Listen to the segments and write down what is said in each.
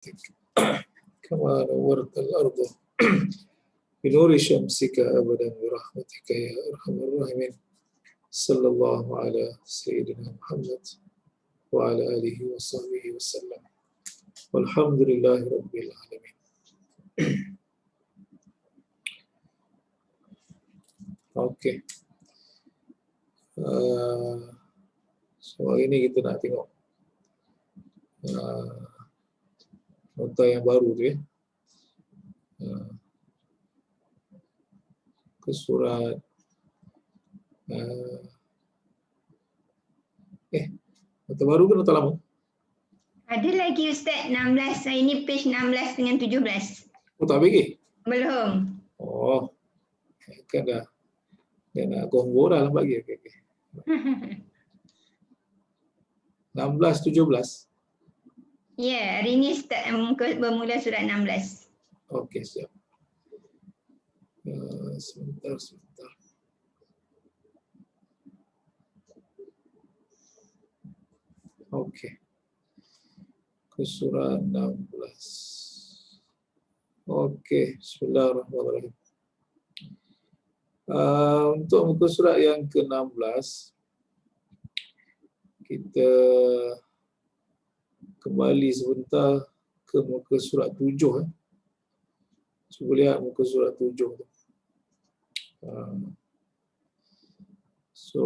برحمتك كما نورت الأرض بنور شمسك أبدا برحمتك يا أرحم الراحمين. صلى الله على سيدنا محمد وعلى آله وصحبه وسلم والحمد لله رب العالمين. Okey. So hari ini kita nak tengok nota yang baru tu ya. Ke surat nota baru ke nota lama? Ada lagi Ustaz, 16. Hari ini page 16 dengan 17. Oh tak bagi? Belum. Oh. Kan dah nak combo dah lah bagi. Okay. 16, 17. Ya, hari ini bermula surat 16. Okey, siap. Sebentar. Okey. Ke surat 16. Okey, bismillahirrahmanirrahim. Untuk muka surat yang ke-16, kita kembali sebentar ke muka surat 7. Cuba lihat muka surat 7 tu. So,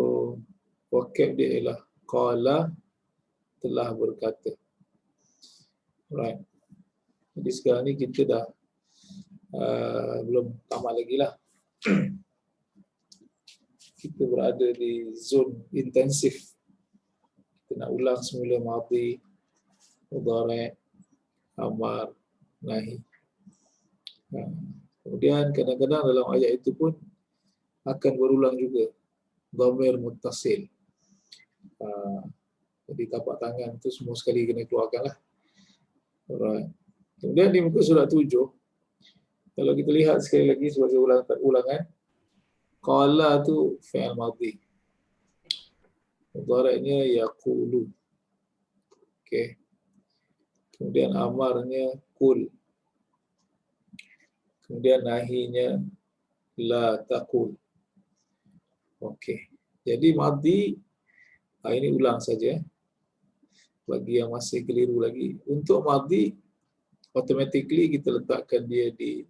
vocab dia ialah qala, telah berkata. Right. Jadi sekarang ni kita dah belum tamat lagi lah. Kita berada di zon intensif. Kita nak ulang semula madhi, mudhari', amar, nahi. Kemudian kadang-kadang dalam ayat itu pun akan berulang juga dhamir muttasil. Jadi tapak tangan tu semua sekali kena keluarkan lah. Alright. Kemudian di muka surat 7, kalau kita lihat sekali lagi sebagai ulangan, qala tu fi'il madhi. Mudhari'nya yaqulu. Okey. Kemudian amarnya qul. Kemudian nahinya la taqul. Okey. Jadi madhi ini ulang saja. Bagi yang masih keliru lagi, untuk madhi automatically kita letakkan dia di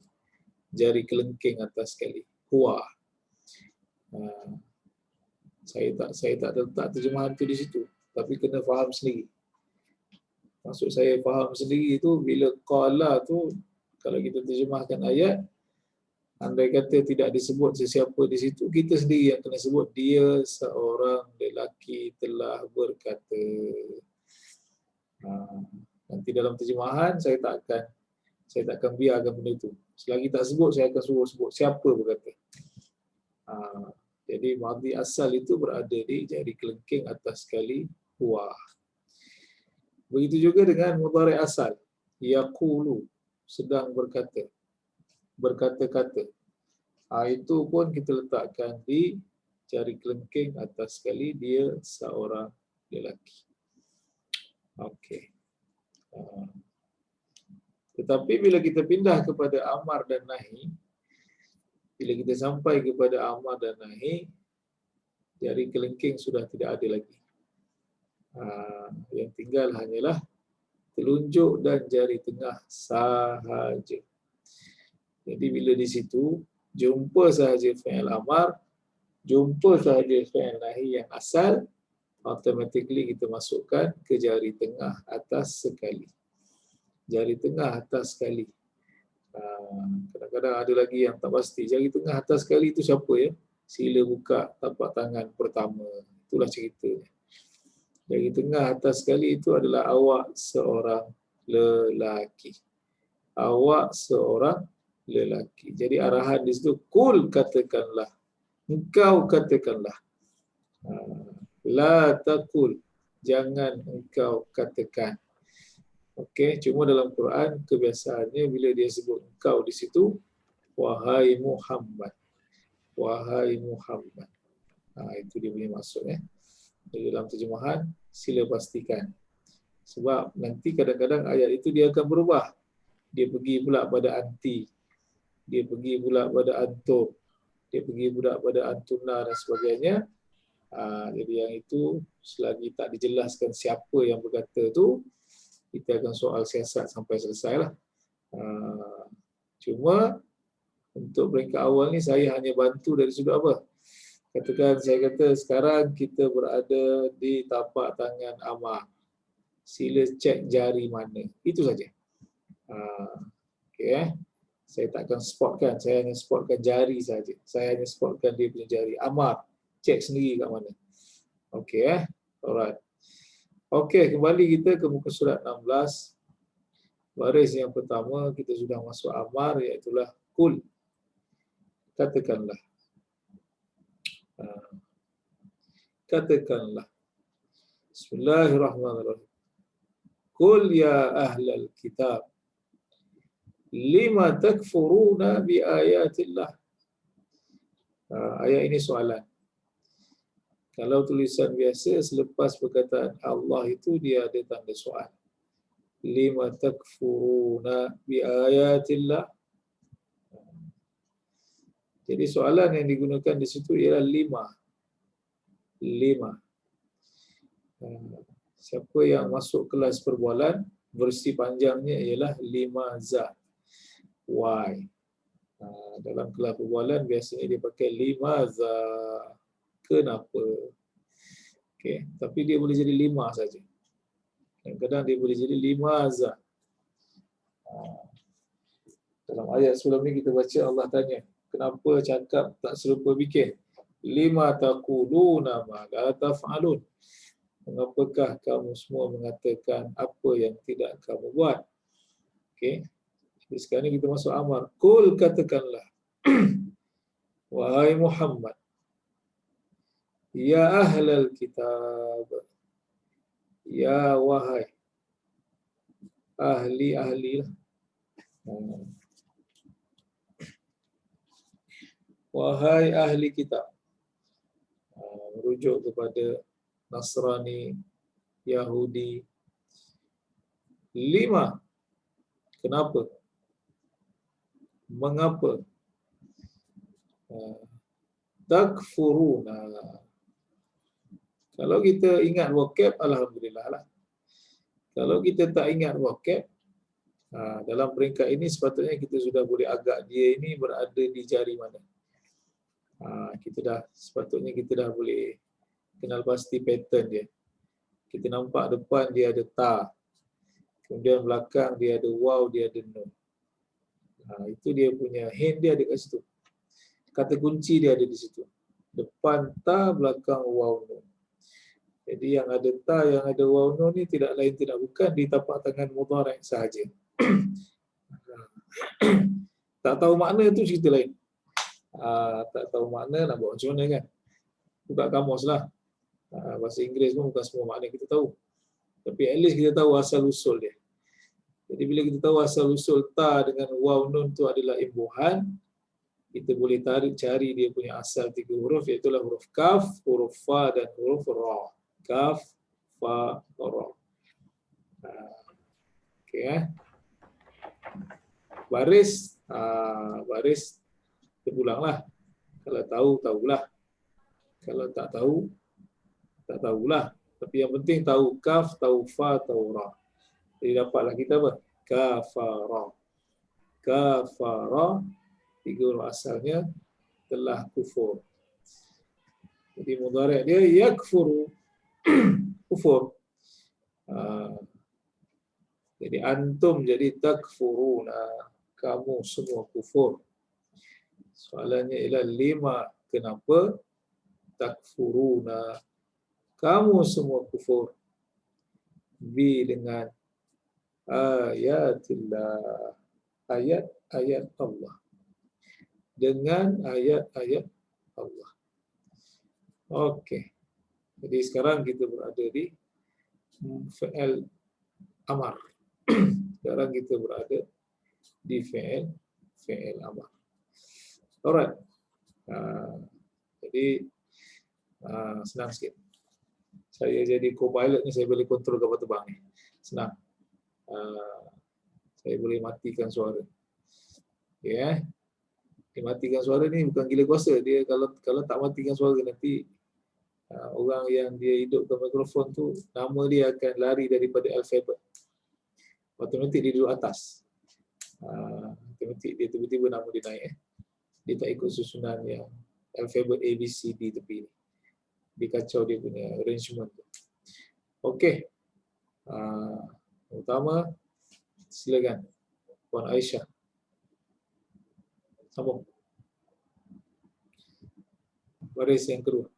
jari kelengking atas sekali. Huwa. Saya tak letak terjemahan tu di situ, tapi kena faham sendiri. Maksud saya faham sendiri itu bila qala tu, kalau kita terjemahkan ayat, andai kata tidak disebut sesiapa di situ, kita sendiri yang kena sebut dia seorang lelaki telah berkata. Nanti dalam terjemahan saya takkan biarkan benda itu. Selagi tak sebut, saya akan suruh sebut siapa berkata. Jadi madhi asal itu berada di jari kelengking atas sekali huwa. Begitu juga dengan mudhari' asal. Yaqulu, sedang berkata. Berkata-kata. Itu pun kita letakkan di jari kelengking atas sekali dia seorang lelaki. Okey. Tetapi bila kita pindah kepada amar dan nahi, bila kita sampai kepada amar dan nahi, jari kelengking sudah tidak ada lagi. Yang tinggal hanyalah telunjuk dan jari tengah sahaja. Jadi bila di situ jumpa sahaja fi'il amar, jumpa sahaja fi'il nahi yang asal, automatically kita masukkan ke jari tengah atas sekali. Jari tengah atas sekali. Kadang-kadang ada lagi yang tak pasti. Jari tengah atas sekali itu siapa ya? Sila buka tapak tangan pertama. Itulah ceritanya. Jari tengah atas sekali itu adalah awak seorang lelaki. Awak seorang lelaki. Jadi arahan di situ, kul katakanlah. Engkau katakanlah. La taqul, jangan engkau katakan. Okey, cuma dalam Quran kebiasaannya bila dia sebut engkau di situ, wahai Muhammad. Wahai Muhammad. Itu dia punya maksud. Jadi dalam terjemahan sila pastikan Sebab nanti kadang-kadang ayat itu dia akan berubah. Dia pergi pula pada anti. Dia pergi pula pada antum. Dia pergi pula pada antuna dan sebagainya. Jadi yang itu selagi tak dijelaskan siapa yang berkata tu, kita akan soal siasat sampai selesai lah. Cuma untuk peringkat awal ni saya hanya bantu dari sudut apa? Katakan saya kata sekarang kita berada di tapak tangan Amar. Sila cek jari mana. Itu saja. Okey. Saya takkan spotkan. Saya hanya spotkan jari saja. Saya hanya spotkan dia punya jari. Amar, cek sendiri kat mana. Okey. Alright. Okey, kembali kita ke muka surat 16. Baris yang pertama kita sudah masuk Amar, iaitulah kul. Katakanlah. Katakanlah. Bismillahirrahmanirrahim. Qul ya ahlal kitab lima takfuruna bi ayatillah. Ayat ini soalan. Kalau tulisan biasa selepas perkataan Allah itu dia ada tanda soal. Lima takfuruna bi ayatillah. Jadi soalan yang digunakan di situ ialah lima. Siapa yang masuk kelas perbualan, versi panjangnya ialah 5 za. Why? Dalam kelas perbualan biasanya dia pakai 5 za. Kenapa? Okay. Tapi dia boleh jadi 5 saja. Kadang-kadang dia boleh jadi 5 za. Dalam ayat sebelum ni kita baca Allah tanya, kenapa cakap tak serupa bikin? Lima taquluna ma la taf'alun. Mengapakah kamu semua mengatakan apa yang tidak kamu buat? Okey. Jadi sekarang ni kita masuk amar. Qul, katakanlah. Wahai Muhammad. Ya ahlal kitab. Ya wahai ahli-ahli lah. Wahai ahli kitab. Merujuk kepada Nasrani, Yahudi. 5. Kenapa? Mengapa? Takfuruna. Kalau kita ingat vocab, alhamdulillah lah. Kalau kita tak ingat vocab, dalam peringkat ini sepatutnya kita sudah boleh agak dia ini berada di jari mana. Sepatutnya kita dah boleh kenal pasti pattern dia. Kita nampak depan dia ada ta. Kemudian belakang dia ada waw, dia ada nun. Itu dia punya hint dia ada kat situ. Kata kunci dia ada di situ. Depan ta, belakang waw, nun. Jadi yang ada ta, yang ada waw, nun ni tidak lain tidak bukan di tapak tangan mudhari' sahaja. Tak tahu makna tu cerita lain. Tak tahu makna nak buat macam mana kan. Buka kamus lah. Bahasa Inggeris pun bukan semua makna kita tahu. Tapi at least kita tahu asal usul dia. Jadi bila kita tahu asal usul ta dengan waw nun tu adalah imbuhan, kita boleh cari dia punya asal 3 huruf, iaitu huruf kaf, huruf fa dan huruf ra. Kaf, fa, ra. Okey. Baris terpulanglah. Kalau tahu, tahulah. Kalau tak tahu, tak tahulah. Tapi yang penting tahu kaf, tahu fa, tahu ra. Jadi dapatlah kita apa? Kafara. Kafara, 3 huruf asalnya telah kufur. Jadi mudhari' dia yakfuru. Kufur. Jadi antum jadi takfuruna. Kamu semua kufur. Soalannya ialah 5. Kenapa? Takfuruna. Kamu semua kufur. Bi dengan ayatillah. Ayat-ayat Allah. Dengan ayat-ayat Allah. Okey. Jadi sekarang kita berada di fi'il amar. Sekarang kita berada di fi'il amar. Alright. Jadi senang sikit. Saya jadi co-pilot ni, saya boleh kontrol kapal terbang ni. Senang. Saya boleh matikan suara. Ya. Dimatikan suara ni bukan gila kuasa. Dia kalau tak matikan suara nanti orang yang dia hidupkan mikrofon tu nama dia akan lari daripada alfabet. Automatik dia duduk atas. Automatik dia tiba-tiba nama dia naik. Dia tak ikut susunan yang alfabet A, B, C, D tepi ni. Dia kacau dia punya arrangement tu. Okey. Utama, silakan. Puan Aisyah. Sambung. Baris yang kedua.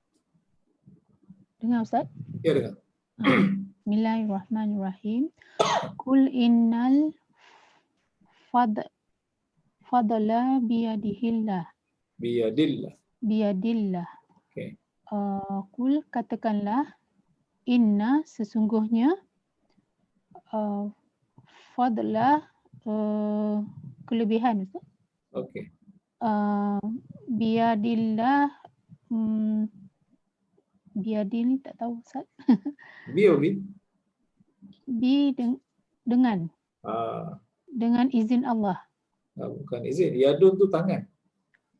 Dengar Ustaz? Ya, dengar. Bismillahirrahmanirrahim. Kul innal fadla biyadillah. Biyadillah. Okey. Kul katakanlah, inna sesungguhnya fadla kelebihan Ustaz. Okey. Biyadillah biadil ni tak tahu Ustaz. Dengan izin Allah. Bukan izin, yadun tu tangan.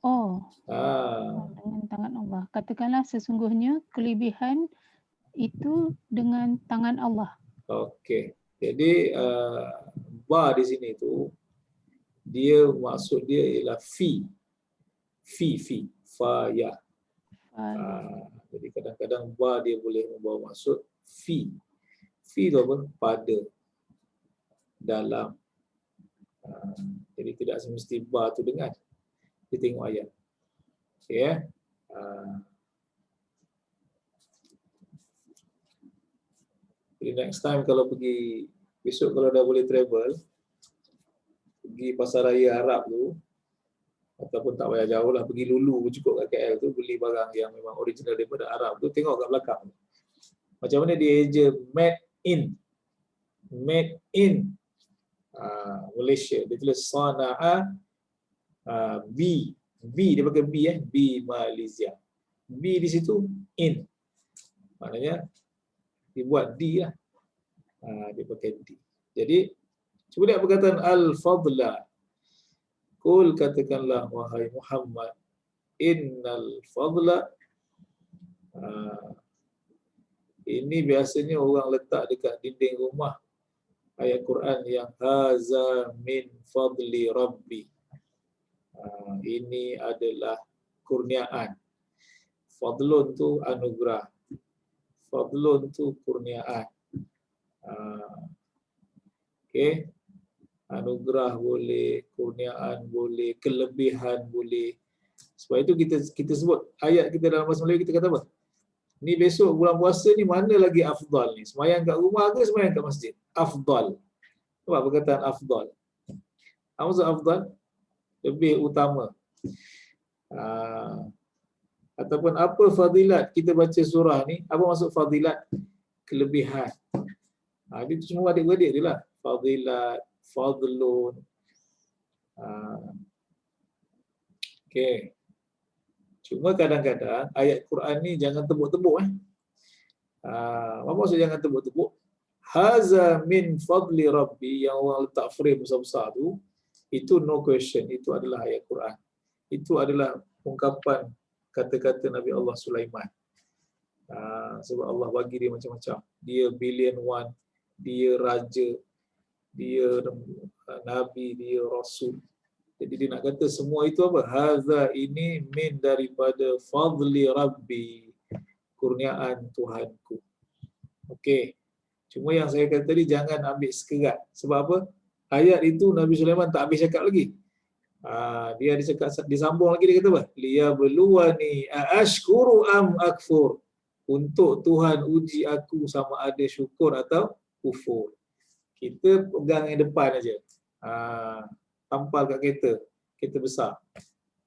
Dengan tangan Allah. Katakanlah sesungguhnya kelebihan itu dengan tangan Allah. Okey. Jadi ba di sini tu dia maksud dia ialah fi, fa ya. Jadi kadang-kadang ba dia boleh membawa maksud fi. Fi tu apa? Pada, dalam. Jadi tidak semesti ba tu dengan. Kita tengok ayat. Okey ya. Jadi next time kalau pergi, besok kalau dah boleh travel, pergi pasar raya Arab tu, ataupun tak payah jauh lah, pergi Lulu cukup kat KL tu, beli barang yang memang original daripada Arab tu, tengok kat belakang. Macam mana dia eja made in Malaysia. Dia tulis Sana'a B dia pakai B Malaysia. B di situ in. Maknanya dibuat D lah. Dia pakai D. Jadi cuba lihat perkataan al-fadla. Qul katakanlah wahai Muhammad, innal fadla. Ini biasanya orang letak dekat dinding rumah ayat Quran yang haza min fadli rabbi. Ini adalah kurniaan. Fadlun tu anugerah. Fadlun tu kurniaan. Okey. Anugerah boleh, kurniaan boleh, kelebihan boleh. Sebab itu kita sebut ayat kita dalam bahasa Melayu, kita kata apa? Ni besok bulan puasa ni mana lagi afdal ni? Semayang kat rumah ke semayang kat masjid? Afdal. Apa perkataan afdal? Apa maksud afdal? Lebih utama. Ataupun apa fadilat kita baca surah ni? Apa maksud fadilat? Kelebihan. Itu semua adik-beradik dia lah. Fadilat, fadlun. Okey. Cuma kadang-kadang ayat Quran ni jangan tebuk-tebuk. Apa maksud jangan tebuk-tebuk? Haza min fadli rabbi, yang orang letak frame besar-besar tu, itu no question, itu adalah ayat Quran. Itu adalah ungkapan kata-kata Nabi Allah Sulaiman. Sebab Allah bagi dia macam-macam. Dia billion one, dia raja, dia nabi, dia rasul. Jadi dia nak kata semua itu apa? Haza ini min daripada fadli rabbi, kurniaan Tuhanku. Okey. Cuma yang saya kata tadi jangan ambil sekerat. Sebab apa? Ayat itu Nabi Sulaiman tak habis cakap lagi. Dia ada cakap, disambung lagi, dia kata apa? Liyabluwani aashkuru am akfur. Untuk Tuhan uji aku sama ada syukur atau kufur. Kita pegang yang depan aja. Tampal kat kereta besar.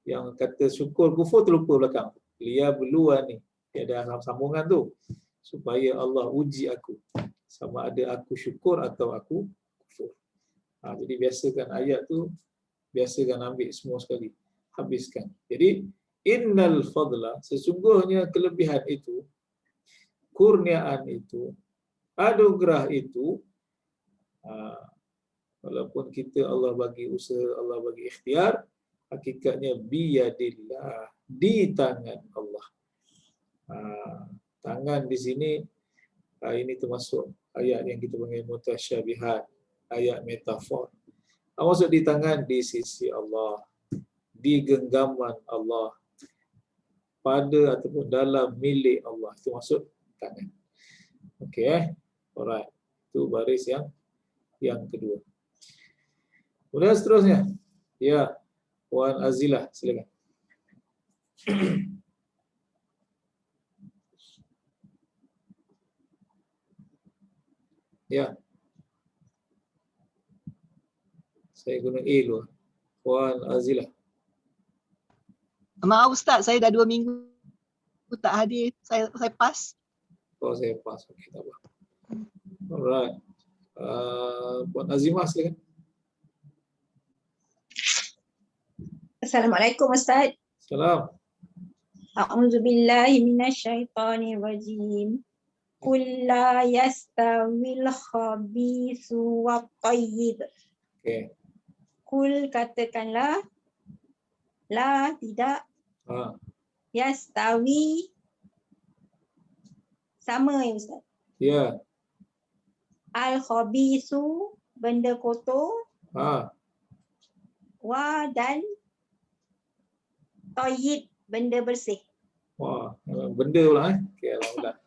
Yang kata syukur kufur terlupa belakang. Liyabluwani. Dia ada sambungan tu. Supaya Allah uji aku. Sama ada aku syukur atau aku kufur. Jadi biasakan ayat tu, biasakan ambil semua sekali. Habiskan. Jadi, innal fadla, sesungguhnya kelebihan itu, kurniaan itu, anugerah itu, Walaupun kita Allah bagi usaha, Allah bagi ikhtiar, hakikatnya biyadillah, di tangan Allah. Tangan di sini ini termasuk ayat yang kita panggil mutasyabihat, ayat metafor. Maksud di tangan di sisi Allah, di genggaman Allah, pada ataupun dalam milik Allah, itu maksud tangan. Okey, alright. Itu baris yang kedua. Kemudian seterusnya, ya, Puan Azilah, silakan. Ya. Saya guna A dulu. Puan Azilah. Maaf Ustaz, saya dah 2 minggu tak hadir. Saya pas. Oh, saya pas. Okey, tak apa. Alright. Puan Azimah, silakan. Assalamualaikum Ustaz. Salam. A'udzubillahi minasyaitonirrajim. Qul la yastawil khabithu wat thayyib. Okey. Qul, katakanlah, la, tidak, yastawi, sama ya Ustaz. Ya. Al khabithu, benda kotor, wa dan thayyib, benda bersih. Wah, benda pula Okey, alhamdulillah.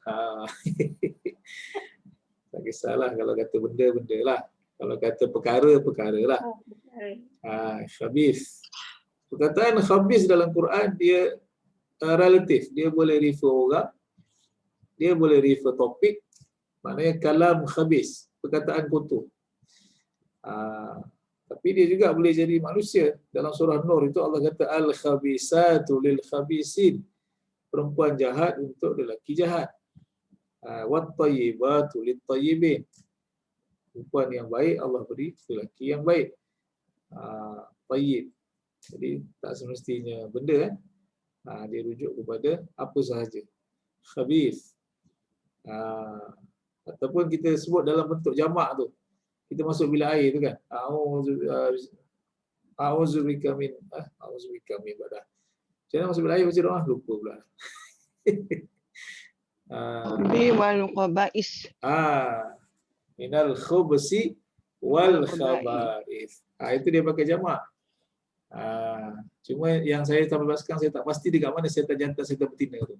Tak kisahlah kalau kata benda lah. Kalau kata perkara lah. Khabith. Perkataan khabith dalam Quran dia relatif. Dia boleh refer orang, dia boleh refer topik. Maknanya kalam khabith, perkataan kotor. Tapi dia juga boleh jadi manusia. Dalam surah Nur itu Allah kata al-khabisatu lil-khabisin. Perempuan jahat untuk lelaki jahat. Wat-tayyibatu lit-tayyibin. Perempuan yang baik Allah beri lelaki yang baik. Tayyib. Jadi tak semestinya benda dia rujuk kepada apa sahaja. Khabith. Ataupun kita sebut dalam bentuk jamak tu. Kita masuk bilik air tu kan. A'udzubika min badah. Macam mana masuk bilik air baca doa? Lupa pula. Wal khaba'is. Minal khubsi wal khaba'is. Itu dia pakai jamak. Cuma yang saya sampai sekarang saya tak pasti dekat mana syaitan jantan syaitan betina tu.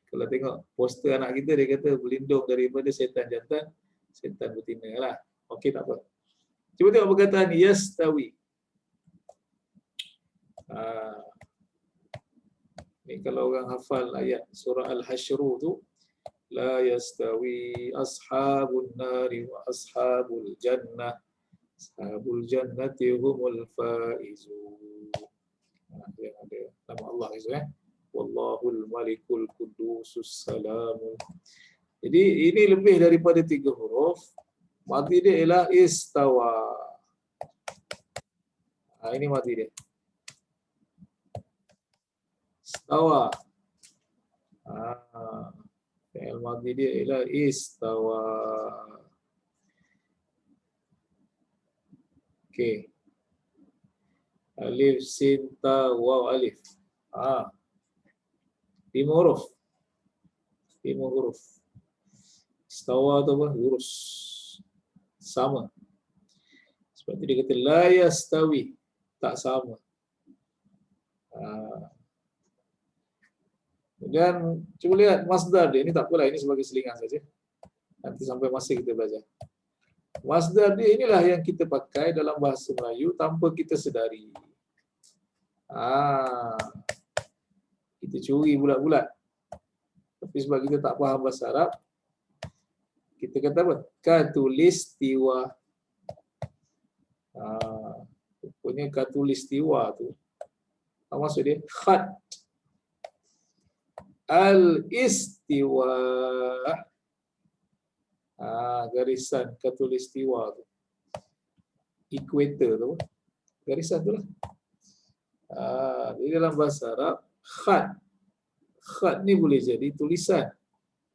Kalau tengok poster anak kita dia kata berlindung daripada syaitan jantan syaitan betina lah. Okey, tak apa. Cuba tengok perkataan yastawi. Ni kalau orang hafal ayat surah Al-Hasyr tu, la yastawi ashabun nari wa ashabul jannah. Ashabul jannati humul faizun. Yang ada nama Allah itu Wallahul malikul qudusus salamun. Jadi ini lebih daripada 3 huruf. Mati dia ialah istawa. Ini mati dia. Istawa. Fi'il madhi dia ialah istawa. Okey. Alif, sin, ta, waw, alif. 5 huruf. 5 huruf. Istawa tu apa? Lurus. Sama. Sebab itu dia kata la yastawi. Tak sama. Kemudian cuba lihat masdar dia. Ini tak apalah, ini sebagai selingan saja. Nanti sampai masa kita belajar. Masdar dia inilah yang kita pakai dalam bahasa Melayu tanpa kita sedari. Kita curi bulat-bulat. Tapi sebab kita tak faham bahasa Arab, kita kata apa? Katulistiwa. Rupanya katulistiwa tu apa maksud dia? Khat. Al-istiwa. Garisan katulistiwa tu. Equator tu. Garisan tu lah. Di dalam bahasa Arab, khat. Khat ni boleh jadi tulisan.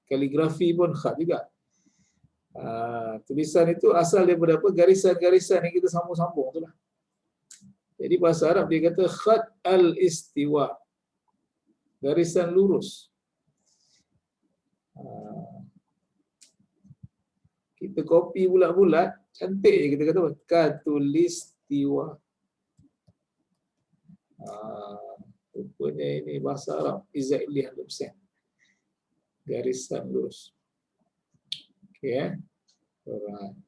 Kaligrafi pun khat juga. Tulisan itu asal daripada apa? Garisan-garisan yang kita sambung-sambung itulah. Jadi bahasa Arab dia kata khat al-istiwa. Garisan lurus. Kita copy bulat-bulat, cantik je kita kata apa? Katulistiwa. Rupanya ini bahasa Arab exactly 100%. Garisan lurus. Okey. Alright.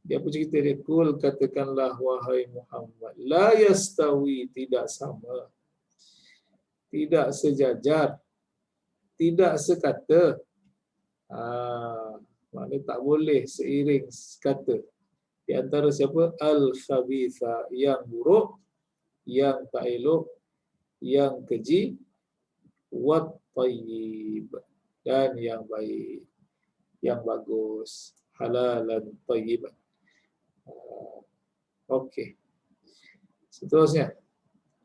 Dia apa cerita dia? Kul, katakanlah wahai Muhammad, la yastawi, tidak sama, tidak sejajar, tidak sekata. Maknanya tak boleh seiring sekata. Di antara siapa? Al-khabitha, yang buruk, yang tak elok, yang keji, wat tayyib, dan yang baik, yang bagus, halalan tayyiban. Okey. Seterusnya.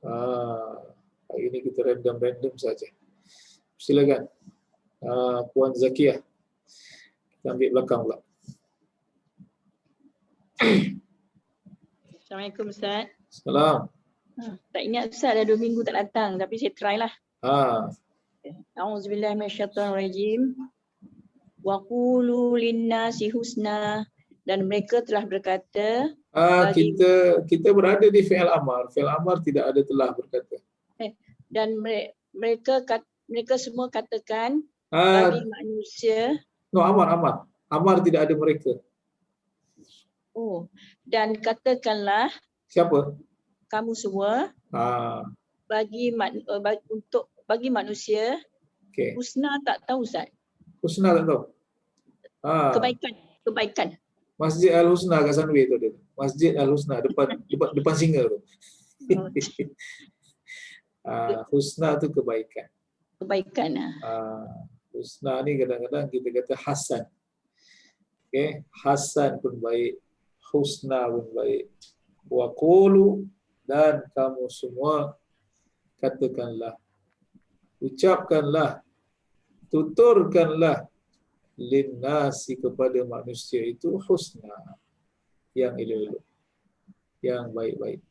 Hari ini kita random saja. Silakan. Puan Zakiah. Kita ambil belakang pula. Assalamualaikum Ustaz. Salam. Tak ingat Ustaz, dah 2 minggu tak datang, tapi saya try lah. A'udzubillahi minasyaitonirrajim. Wa qulu linnasi husna, dan mereka telah berkata Kita berada di fi'il amar. Fi'il amar tidak ada telah berkata. Dan mereka semua katakan bagi manusia. No, amar. Amar tidak ada mereka. Oh, dan katakanlah Siapa? kamu semua bagi manusia. Okay. Husna tak tahu Ustaz. Husna tak tahu. Kebaikan. Masjid Al-Husna kat Sunway tu ada. Masjid Al-Husna depan singa tu. Husna tu kebaikan. Husna ni kadang-kadang kita kata hasan. Okay, hasan pun baik, husna pun baik. Wa qulu, dan kamu semua katakanlah, ucapkanlah, tuturkanlah linnasi, kepada manusia itu husna, yang elok-elok, yang baik-baik.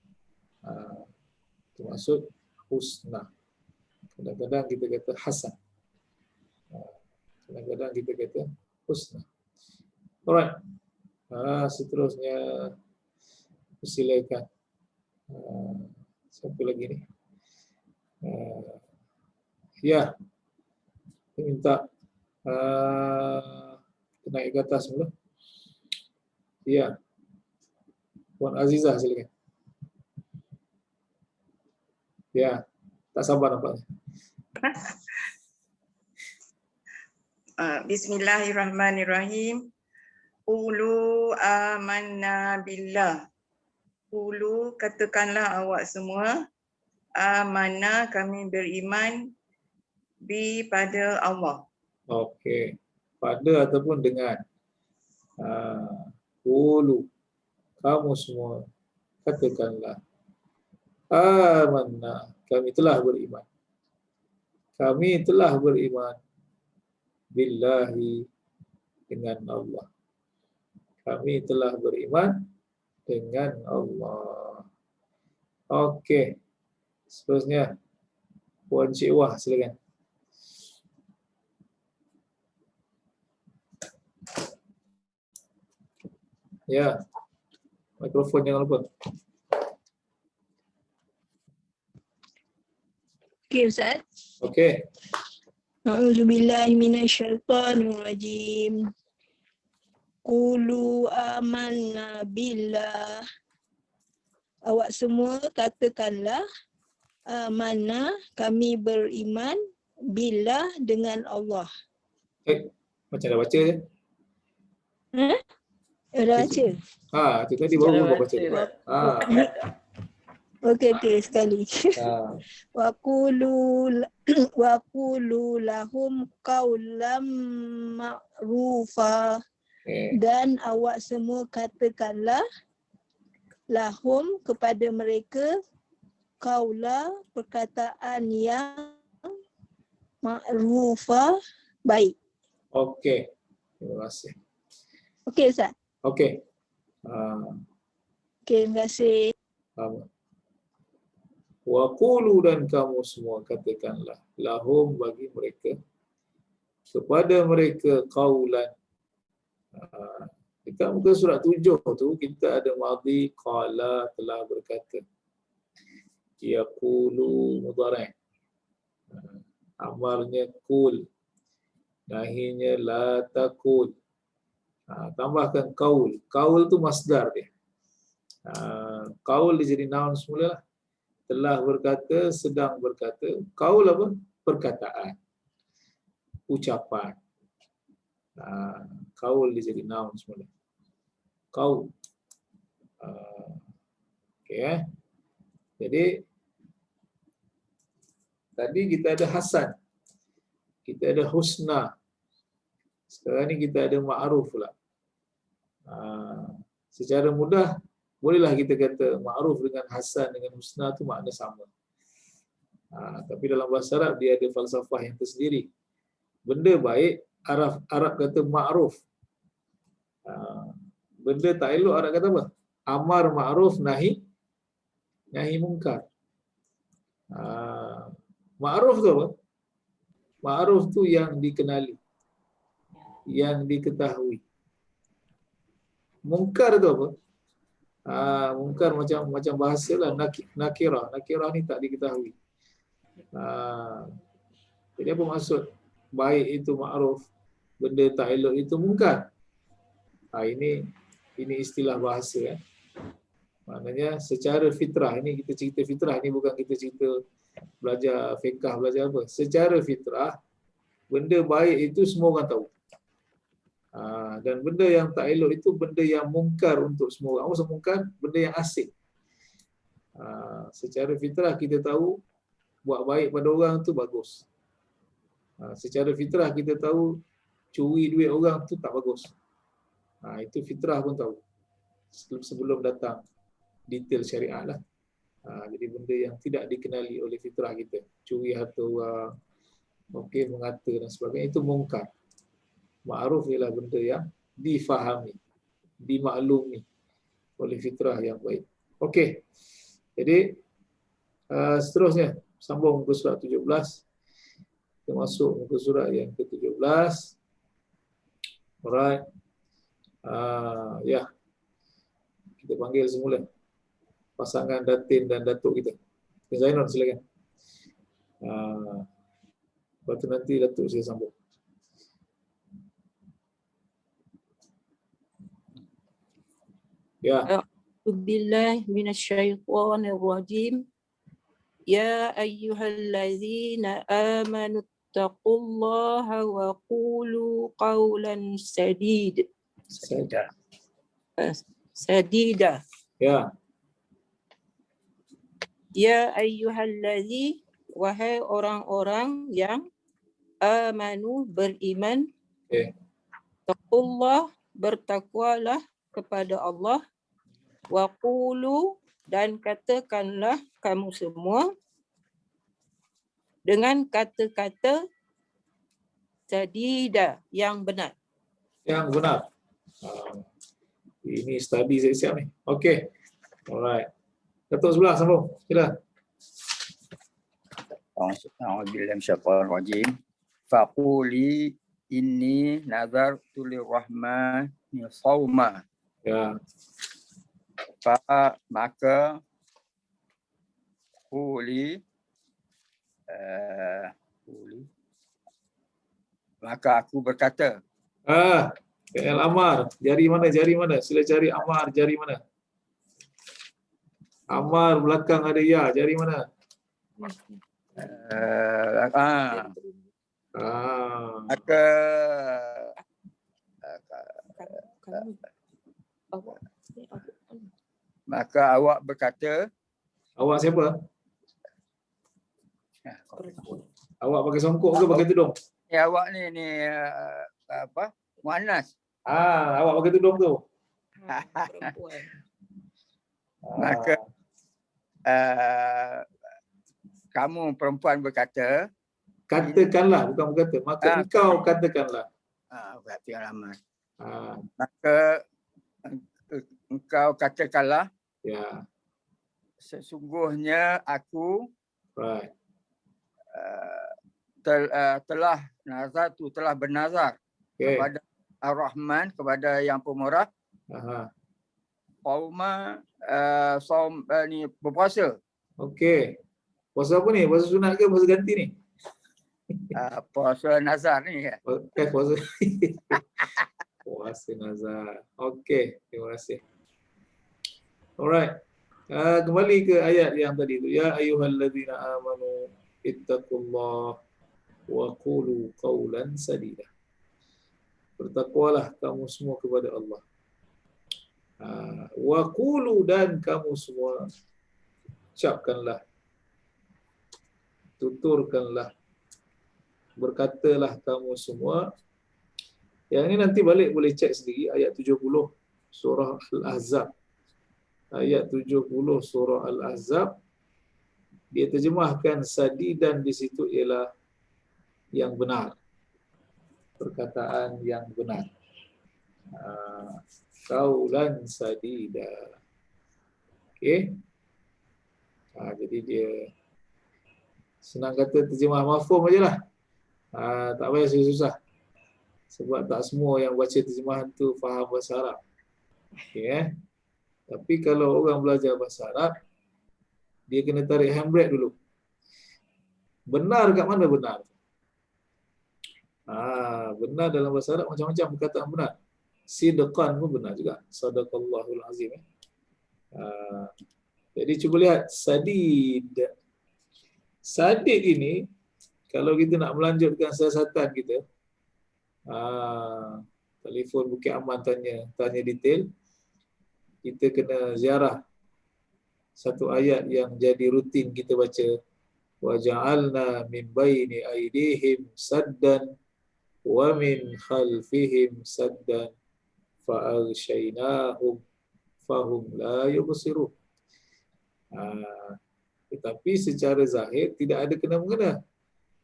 Itu maksud husna. Kadang-kadang kita kata hasan. Kadang-kadang kita kata husna. Alright. Seterusnya silakan. Siapa lagi ni? Ya. Saya minta naik ke atas dulu. Ya. Puan Azizah silakan. Ya. Tak sabar nampaknya. Bismillahirrahmanirrahim. Qulu amanna billah. Qulu, katakanlah awak semua, amanna, kami beriman, bi, pada Allah. Okey. Pada ataupun dengan. Qulu, kamu semua katakanlah, amanna, kami telah beriman. Kami telah beriman billahi, dengan Allah. Kami telah beriman dengan Allah. Okey. Seterusnya Puan Cik Wah silakan. Ya. Mikrofon jangan lupa. Okey Ustaz. Okey. A'udzubillahi minasyaitonirrajim. Qulu amanna billah. Awak semua katakanlah, amanna, kami beriman, billah, dengan Allah. Macam dah baca je. Dah baca? Itu tadi baru baca. Okey, sekali. Wa qulu lahum qawlam ma'rufa. Dan awak semua katakanlah lahum, kepada mereka, qaula, perkataan yang ma'rufa, baik. Okey. Terima kasih. Okey Ustaz. Okey. Okey, terima kasih. Wa qulu, dan kamu semua katakanlah, lahum, bagi mereka, kepada mereka, qaulan. Dekat muka surat 7 tu kita ada madhi, qala, telah berkata. Yaqulu mudhari'. Amarnya kul, nahinya la takul. Tambahkan qaul. Qaul tu masdar dia. Qaul dia jadi noun semula lah. Telah berkata, sedang berkata. Qaul apa? Perkataan, ucapan. Qaul dia jadi noun semula. Qaul. Okey. Jadi tadi kita ada hasan, kita ada husna. Sekarang ni kita ada ma'ruf pula. Secara mudah bolehlah kita kata ma'ruf dengan hasan dengan husna tu makna sama. Tapi dalam bahasa Arab dia ada falsafah yang tersendiri. Benda baik Arab kata ma'ruf. Benda tak elok Arab kata apa? Amar ma'ruf, nahi munkar. Ma'ruf tu apa? Ma'ruf tu yang dikenali, yang diketahui. Munkar tu apa? Munkar macam bahasa lah, nakirah. Nakirah ni tak diketahui. Jadi apa maksud baik itu ma'ruf, benda tak elok itu munkar? Ini istilah bahasa. Maknanya secara fitrah, ini kita cerita fitrah, ini bukan kita cerita belajar fiqh, belajar apa. Secara fitrah, benda baik itu semua orang tahu. Dan benda yang tak elok itu benda yang mungkar untuk semua orang. Maksud mungkar, benda yang asing. Secara fitrah kita tahu buat baik pada orang tu bagus. Secara fitrah kita tahu curi duit orang tu tak bagus. Itu fitrah pun tahu. Sebelum datang detail syariat lah. Jadi benda yang tidak dikenali oleh fitrah kita, curi harta orang, mengata dan sebagainya, itu mungkar. Ma'ruf ialah benda yang difahami, dimaklumi oleh fitrah yang baik. Okey. Jadi seterusnya sambung muka surat 17. Kita masuk muka surat yang ke-17. Alright. Ya. Kita panggil semula pasangan Datin dan Datuk kita. Zainal, silakan. Lepas tu nanti Datuk saya sambung. Ya. A'udzubillahi minasyaitonirrajim. Ya ayyuhallazina amanu taqullaha wa qulu qawlan sadida. Ya. Ya ayyuhallazi, wahai orang-orang yang amanu, beriman. Taqullah, bertakwalah kepada Allah. Wa qulu, dan katakanlah kamu semua dengan kata-kata sadida, yang benar. Yang benar. Ini study siap-siap ni. Okey. Alright. Datuk sebelah sambung. Sila. A'udzubillahi minasyaitonir rajim. Faquli inni nazartu lirrahmani shauma. Ya. Maka maka aku berkata. Fi'il amar. Jari mana? Sila cari amar, jari mana? Amar belakang ada ya, jari mana? Maka awak berkata. Awak siapa? Awak pakai songkok ke pakai tudung? Awak ni apa? Muannas. Awak pakai tudung tu. Maka kamu perempuan berkata, katakanlah, bukan berkata, maka engkau katakanlah. Berarti alamat. Maka engkau katakanlah, Ya, sesungguhnya aku right. telah bernazar Okay. kepada Ar-Rahman, kepada yang pemurah, Aha. qauma ni berpuasa. Okey. Puasa apa ni? Puasa sunat ke puasa ganti ni? Puasa nazar ni. Puasa. Puasa nazar. Okey, terima kasih. Alright. Kembali ke ayat yang tadi tu. Ya ayyuhallazina amanu ittaqullah wa qulu qawlan sadida. Bertakwalah kamu semua kepada Allah. Wa qulu, dan kamu semua ucapkanlah, tuturkanlah, berkatalah kamu semua. Yang ini nanti balik boleh cek sendiri ayat 70 surah Al-Ahzab. Ayat 70 surah Al-Ahzab, dia terjemahkan sadidan di situ ialah yang benar. Perkataan yang benar. Qaulan sadida. Okey. Jadi dia senang kata terjemah mafhum ajalah. Tak payah susah-susah. Sebab tak semua yang baca terjemahan tu faham bahasa Arab. Okey. Tapi kalau orang belajar bahasa Arab, dia kena tarik handbrake dulu. Benar kat mana benar? Benar dalam bahasa Arab macam-macam perkataan benar. Sidqan pun benar juga. Sadaqallahul azim. Jadi cuba lihat sadid. Sadid ini kalau kita nak melanjutkan siasatan kita, telefon Bukit Aman tanya detail, kita kena ziarah satu ayat yang jadi rutin kita baca. Wa ja'alna min baini aydihim saddan wa min khalfihim saddan fa'aghshaynahum fahum la yubsirun. Tetapi secara zahir tidak ada kena-mengena.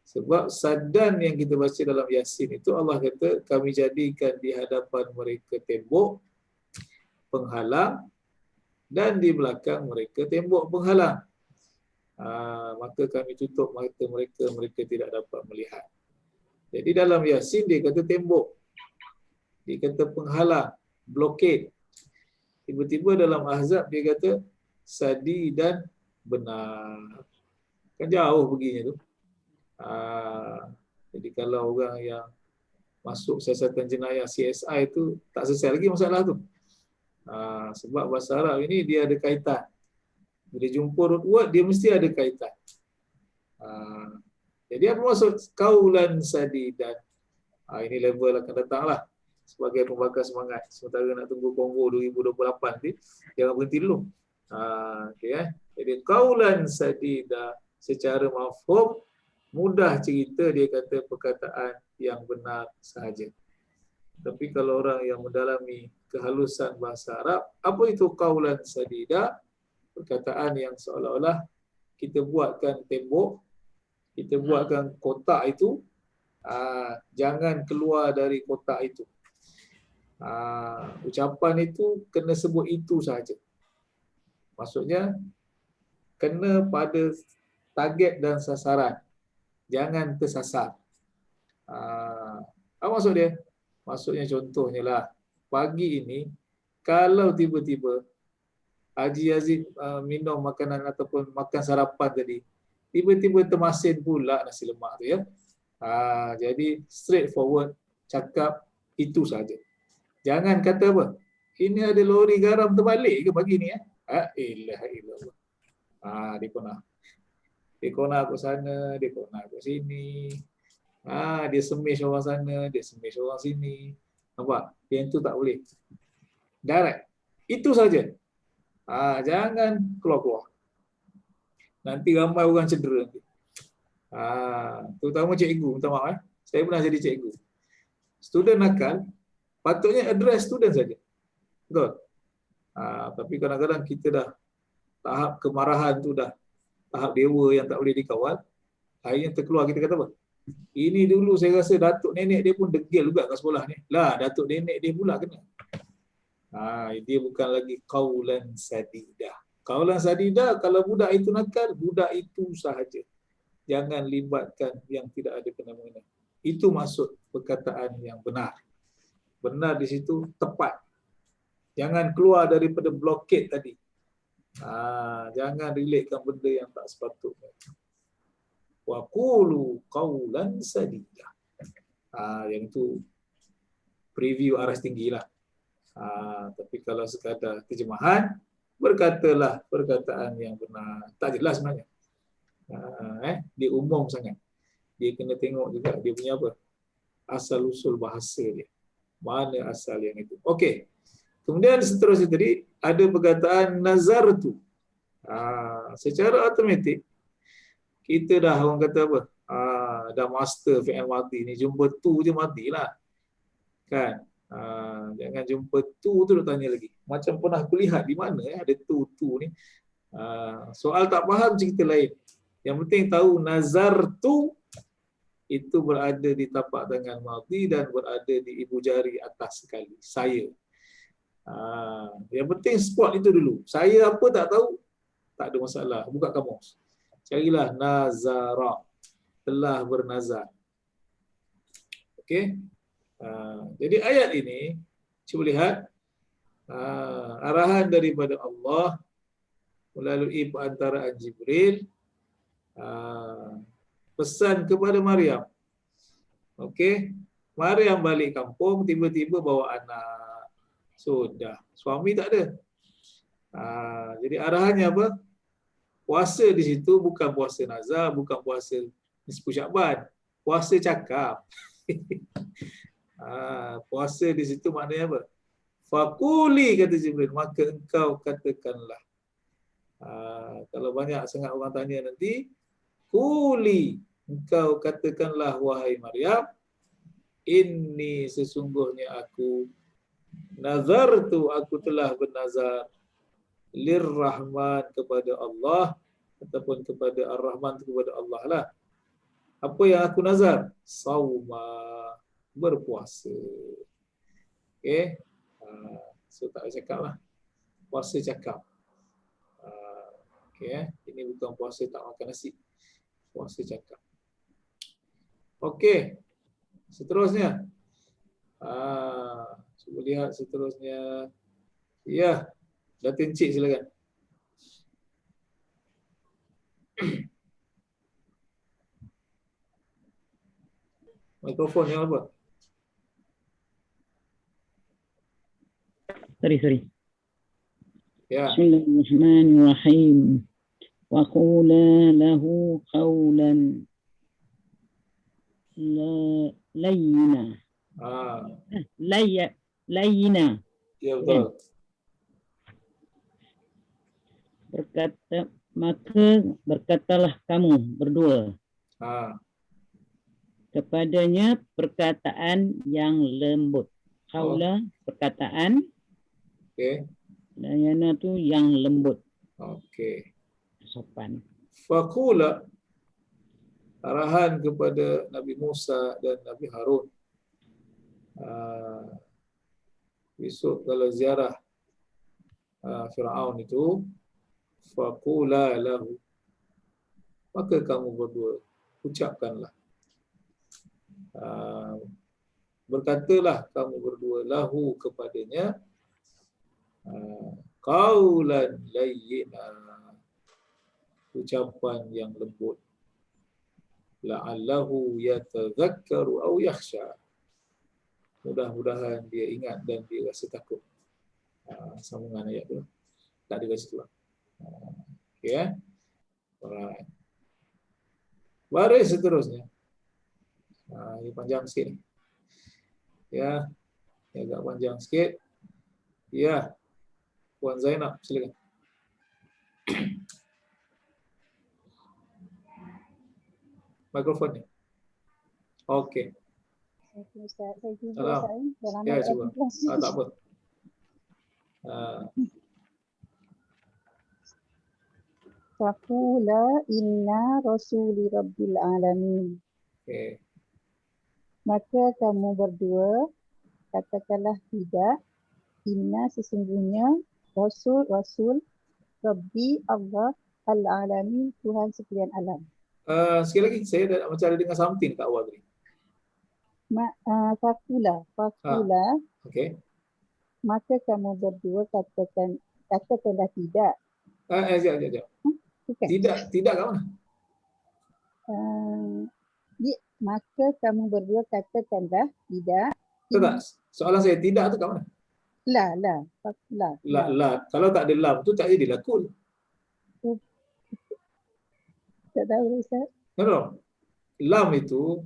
Sebab saddan yang kita baca dalam Yasin itu Allah kata kami jadikan di hadapan mereka tembok penghalang dan di belakang mereka tembok penghalang. Maka kami tutup mata mereka tidak dapat melihat. Jadi dalam Yasin dia kata tembok, dia kata penghalang, blockade. Tiba-tiba dalam Ahzab dia kata sadi dan benar. Kan jauh perginya tu. Jadi kalau orang yang masuk siasatan jenayah CSI tu tak selesai lagi masalah tu. Sebab bahasa Arab ini dia ada kaitan. Bila jumpa root word dia mesti ada kaitan. Jadi apa maksud qaulan sadidan? Ini level akan datang lah sebagai pembakar semangat. Sementara nak tunggu Kongo 2028 ni, jangan berhenti dulu. Okay, jadi qaulan sadida secara mafhum, mudah cerita dia kata perkataan yang benar sahaja. Tapi kalau orang yang mendalami kehalusan bahasa Arab, apa itu qaulan sadida? Perkataan yang seolah-olah kita buatkan tembok, kita buatkan kotak itu, jangan keluar dari kotak itu. Ucapan itu kena sebut itu sahaja. Maksudnya kena pada target dan sasaran. Jangan tersasar. Apa maksud dia? Maksudnya contohnya lah, pagi ini kalau tiba-tiba Haji Yazid minum makanan ataupun makan sarapan tadi, tiba-tiba termasin pula nasi lemak tu ya. Jadi straightforward, cakap itu saja. Jangan kata apa, ini ada lori garam terbalik ke pagi ni ya? Ilah. Dia kona aku sana, dia kona aku sini. Dia semis orang sana, dia semis orang sini. Nampak? Yang tu tak boleh. Direct. Itu saja. Jangan keluar-keluar. Nanti ramai orang cedera. Terutama cikgu, minta maaf. Saya pernah jadi cikgu. Student nakal, patutnya address student saja. Betul? Tapi kadang-kadang kita dah tahap kemarahan tu dah tahap dewa yang tak boleh dikawal. Akhirnya terkeluar kita kata apa? Ini dulu saya rasa datuk nenek dia pun degil juga kat sekolah ni. Lah, datuk nenek dia pula kena. Dia bukan lagi qaulan sadida. Qaulan sadida kalau budak itu nakal, budak itu sahaja. Jangan libatkan yang tidak ada kena-mengena. Itu maksud perkataan yang benar. Benar di situ tepat. Jangan keluar daripada blokade tadi. Jangan relatekan benda yang tak sepatutnya. Wa qulu qaulan sadida. Yang itu preview aras tinggilah. Tapi kalau sekadar terjemahan, berkatalah perkataan yang benar. Tak jelas sebenarnya. Dia umum sangat. Dia kena tengok juga dia punya apa? Asal usul bahasa dia. Mana asal yang itu. Okey. Kemudian seterusnya tadi ada perkataan nazartu. Secara automatik kita dah orang kata apa? Dah master fi'il madhi ni, jumpa tu je matilah. Kan? Jangan jumpa tu nak tanya lagi. Macam pernah aku lihat di mana ada tu ni. Soal tak faham cerita lain. Yang penting tahu nazartu itu berada di tapak tangan madhi dan berada di ibu jari atas sekali. Saya. Yang penting spot itu dulu. Saya apa tak tahu, tak ada masalah. Buka kamus. Carilah nazara. Telah bernazar. Okey. Jadi ayat ini cuba lihat arahan daripada Allah melalui perantaraan Jibril, pesan kepada Maryam. Okey, Maryam balik kampung tiba-tiba bawa anak. Sudah, suami tak ada. Jadi arahannya apa? Puasa di situ bukan puasa nazar, bukan puasa nisfu Syakban, puasa cakap. Puasa di situ maknanya apa? Faquli kata Jibril, maka engkau katakanlah. Kalau banyak sangat orang tanya nanti, quli, engkau katakanlah wahai Maryam, inni sesungguhnya aku nazartu, aku telah bernazar lirrahman kepada Allah ataupun kepada Ar-Rahman kepada Allah lah. Apa yang aku nazar? Sauma, berpuasa. Okey. So tak payah cakap lah. Puasa cakap. Okey. Ini bukan puasa tak makan nasi. Puasa cakap. Okey. Seterusnya. Cuba lihat seterusnya. Ya. Datin Cik silakan. Mikrofon yang apa? Sorry. Ya. Bismillahirrahmanirrahim. Wa qula lahu qawlan layyina. Layyina. Ya betul. Maka berkatalah kamu berdua kepadanya perkataan yang lembut. Qaula perkataan. Okey. Layyina tu yang lembut. Okey. Sopan. Faqula, arahan kepada Nabi Musa dan Nabi Harun. Besok kalau ziarah Fir'aun itu, faqula lahu, maka kamu berdua ucapkanlah, berkatalah kamu berdua lahu kepadanya, qaulan layyina, ucapan yang lembut, la'allahu yatadzakkaru aw yakhsha, mudah-mudahan dia ingat dan dia rasa takut. Sambungan ayat tu tak ada kat situ. Okey ya. Alright. Baris seterusnya. Ini panjang sikit ni. Ya. Ini agak panjang sikit. Ya. Puan Zainab silakan. Mikrofon ni. Okey. Salam. Ya, cuba. Tak apa. Faqula inna rasuli rabbil alamin. Okay. Maka kamu berdua katakanlah tidak. Inna sesungguhnya Rasul Rabbi Allah Al-Alamin, Tuhan sekalian alam. Sekali lagi, saya macam ada dengar something kat awal tadi. Fakula. Okay. Maka kamu berdua katakanlah tidak. Sekejap. Tidak kat mana? Maka kamu berdua katakanlah tidak. Tak. Soalan saya, tidak tu kat mana? La. Kalau tak ada lam tu tak jadilah kul. Tak tahu Ustaz. No. Lam itu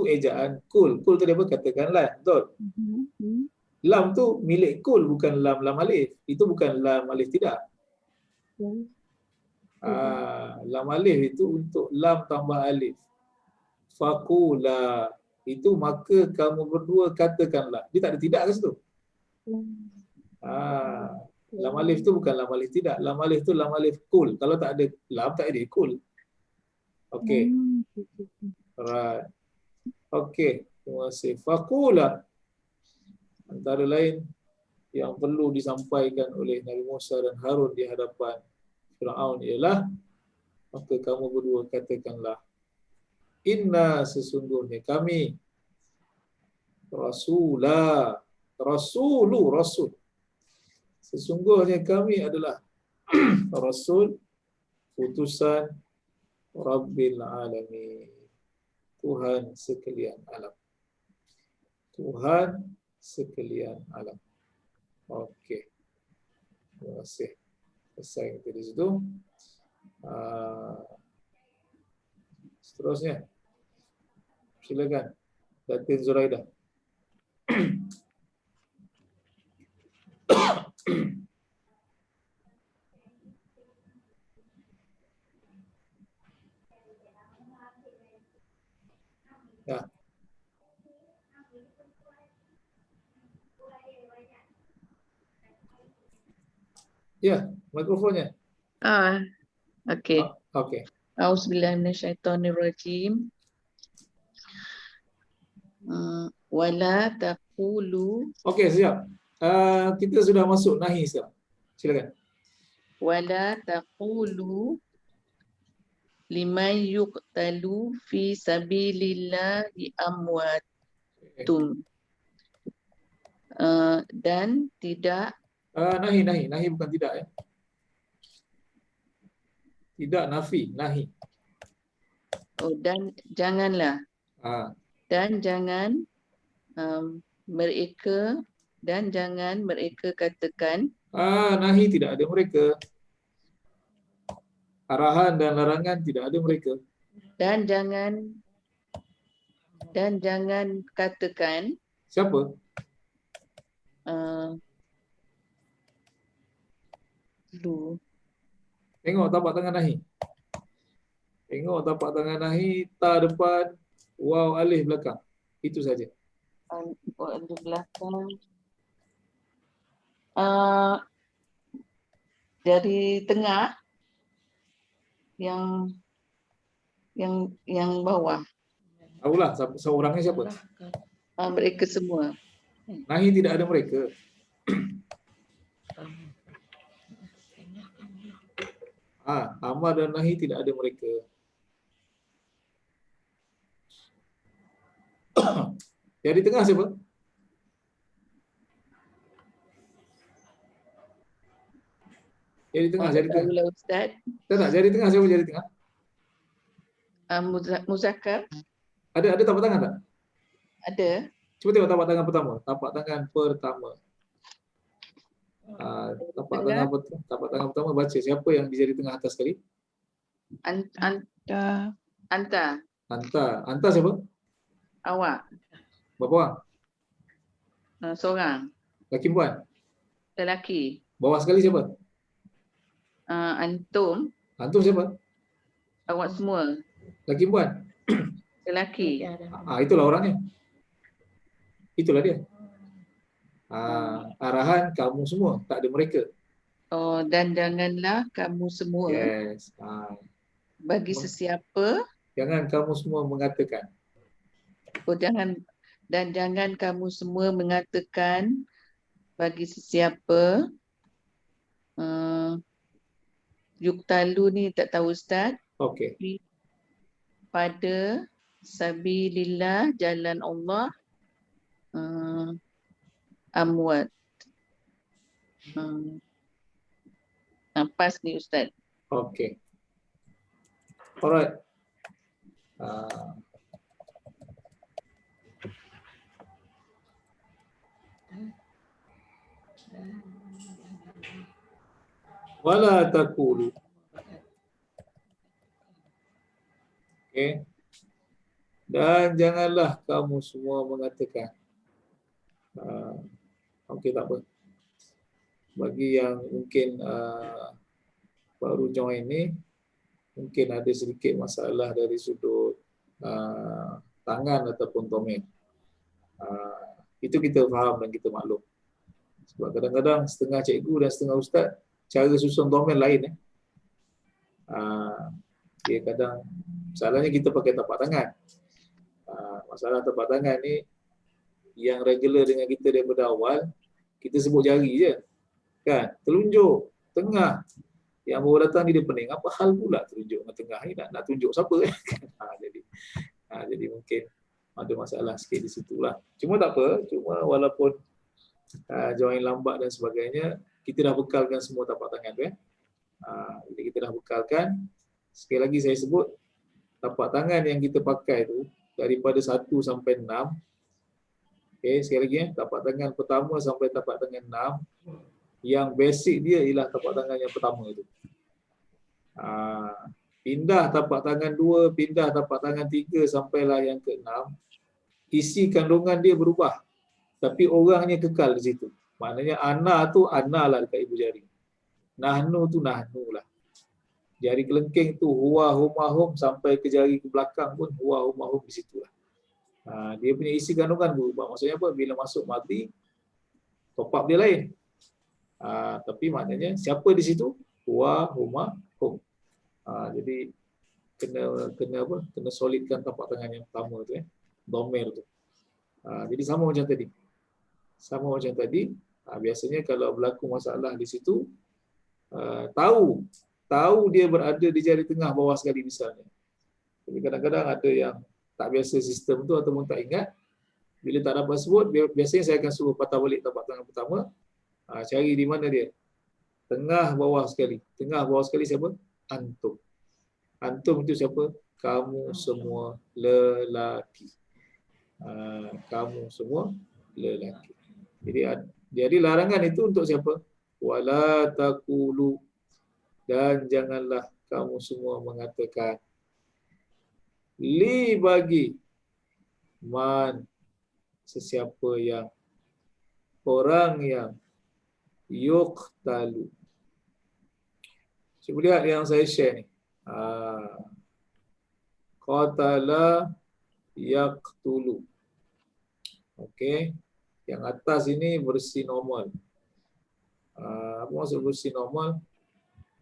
ejaan kul. Kul tu dia apa? Katakanlah. Betul? Lam tu milik kul, bukan lam alif. Itu bukan lam alif tidak. Lam alif itu untuk lam tambah alif. Fakula. Itu maka kamu berdua katakanlah. Dia tak ada tidak ke situ? Lam alif tu bukan lam alif tidak. Lam alif tu lam alif kul. Kalau tak ada lam, tak ada kul. Okey. Alright. Okey. Terima kasih. Fakula. Antara lain yang perlu disampaikan oleh Nabi Musa dan Harun di hadapan Firaun ialah, maka kamu berdua katakanlah, inna sesungguhnya kami rasul. Sesungguhnya kami adalah rasul utusan Rabbil Alamin, Tuhan sekalian alam. Tuhan sekalian alam. Okey. Terima kasih. Selesai kita di situ. Seterusnya. Silakan. Datin Zuraida. Ya. Ya, mikrofonnya. Okey. Okey. Auzubillahi minasyaitonirrajim. Wala taqulu. Okey, siap. Kita sudah masuk nahi sekarang. Silakan. Wala taqulu liman yuqtalu fi sabilillahi amwatun. Dan tidak Nahi bukan tidak ya. Tidak nafi, nahi. Dan janganlah. Dan jangan mereka katakan. Nahi tidak ada mereka. Arahan dan larangan tidak ada mereka. Dan jangan katakan. Siapa? Tengok tapak tangan nahi. Tengok tapak tangan nahi, ta depan, waw alif belakang. Itu saja. Di belakang. Dari tengah yang bawah. Tahulah seorangnya siapa? Mereka semua. Nahi tidak ada mereka. Amar dan nahi tidak ada mereka. Jadi tengah siapa? Jadi tengah, jadi tengah. Ustaz. Tak, jadi tengah siapa jadi tengah? Muzakkar. Ada tapak tangan tak? Ada. Cuba tengok tapak tangan pertama. Tapak tangan pertama. Tapak tangan pertama baca siapa yang di jari tengah atas sekali? Anta. Anta siapa? Awak. Berapa orang? Seorang. Laki perempuan? Lelaki. Bawah sekali siapa? Antum. Antum siapa? Awak semua. Laki perempuan? Lelaki. Itulah orangnya. Itulah dia. Arahan kamu semua, tak ada mereka. Dan janganlah kamu semua. Yes. Bagi sesiapa Jangan kamu semua mengatakan. Oh, jangan kamu semua mengatakan bagi sesiapa yuktalu ni tak tahu Ustaz. Okey. Pada sabilillah, jalan Allah, amwat. Pas ni Ustaz. Okey. Alright. Wala taqulu. Okey. Dan janganlah kamu semua mengatakan. Okey, tak apa. Bagi yang mungkin baru join ni, mungkin ada sedikit masalah dari sudut tangan ataupun tomen. Itu kita faham dan kita maklum. Sebab kadang-kadang setengah cikgu dan setengah ustaz cara susun tomen lain. Dia kadang masalahnya kita pakai tapak tangan. Masalah tapak tangan ni yang regular dengan kita daripada awal, kita sebut jari je. Kan? Telunjuk, tengah. Yang baru datang ni dia pening. Apa hal pula telunjuk dengan tengah ni? Nak tunjuk siapa? Jadi mungkin ada masalah sikit di situlah. Cuma tak apa. Cuma walaupun join lambat dan sebagainya, kita dah bekalkan semua tapak tangan tu. Jadi kita dah bekalkan. Sekali lagi saya sebut, tapak tangan yang kita pakai tu daripada 1 sampai 6. Okay, sekali lagi tapak tangan pertama sampai tapak tangan 6. Yang basic dia ialah tapak tangan yang pertama tu. Pindah tapak tangan 2, pindah tapak tangan 3 sampailah yang ke-6. Isi kandungan dia berubah. Tapi orangnya kekal di situ. Maknanya ana tu ana lah dekat ibu jari. Nahnu tu nahnu lah. Jari kelengking tu huwa huma hum sampai ke jari ke belakang pun huwa huma hum di situlah. Dia punya isi kandungan berubah. Maksudnya apa? Bila masuk mati, top up dia lain. Tapi maknanya siapa di situ? Huwa huma hum. Jadi kena apa? Kena solidkan tapak tangan yang pertama tu, domer tu. Jadi sama macam tadi. Biasanya kalau berlaku masalah di situ, tahu dia berada di jari tengah bawah sekali misalnya. Tapi kadang-kadang ada yang tak biasa sistem tu ataupun tak ingat. Bila tak dapat sebut, biasanya saya akan suruh patah balik tapak tangan pertama. Cari di mana dia. Tengah bawah sekali. Tengah bawah sekali siapa? Antum. Antum itu siapa? Kamu semua lelaki. Kamu semua lelaki. Jadi larangan itu untuk siapa? Wala taqulu. Dan janganlah kamu semua mengatakan li bagi man sesiapa yang orang yang yuqtalu. Cuba lihat yang saya share ni. Qatala yaqtulu. Okey. Yang atas ini versi normal. Apa maksud versi normal?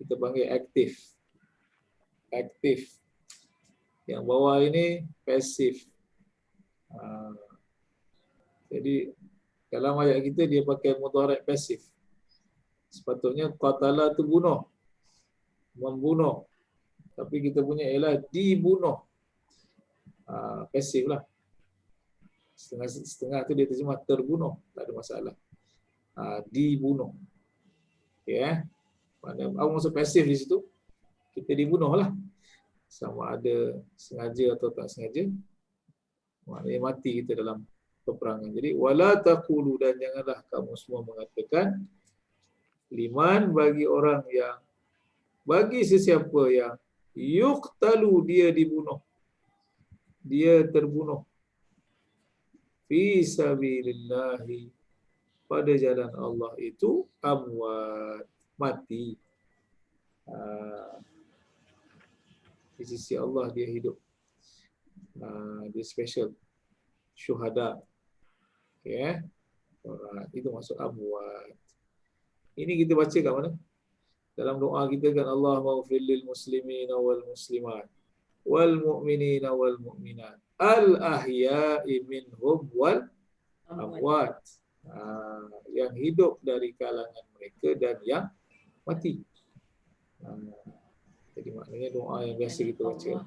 Kita panggil aktif. Aktif. Yang bawah ini pasif. Jadi dalam ayat kita dia pakai mudhari' pasif. Sepatutnya qatala tu bunuh. Membunuh. Tapi kita punya ialah dibunuh. Pasif lah. Setengah tu dia terjemah terbunuh. Tak ada masalah. Dibunuh. Okay, Mana apa maksud pasif di situ? Kita dibunuh lah. Sama ada sengaja atau tak sengaja. Maknanya mati kita dalam peperangan. Jadi wala taqulu, dan janganlah kamu semua mengatakan liman bagi orang yang, bagi sesiapa yang yuqtalu dia dibunuh. Dia terbunuh. Fi sabilillahi, pada jalan Allah itu amwat, mati. Di sisi Allah dia hidup. Dia special. Syuhada. Okay. Itu maksud amwat. Ini kita baca kat mana? Dalam doa kita kan, Allah maghfir lil muslimin wal muslimat wal mu'minina wal mu'minat al ahya'i minhum wal amwat. Yang hidup dari kalangan mereka dan yang mati. Jadi maknanya doa yang biasa kita baca.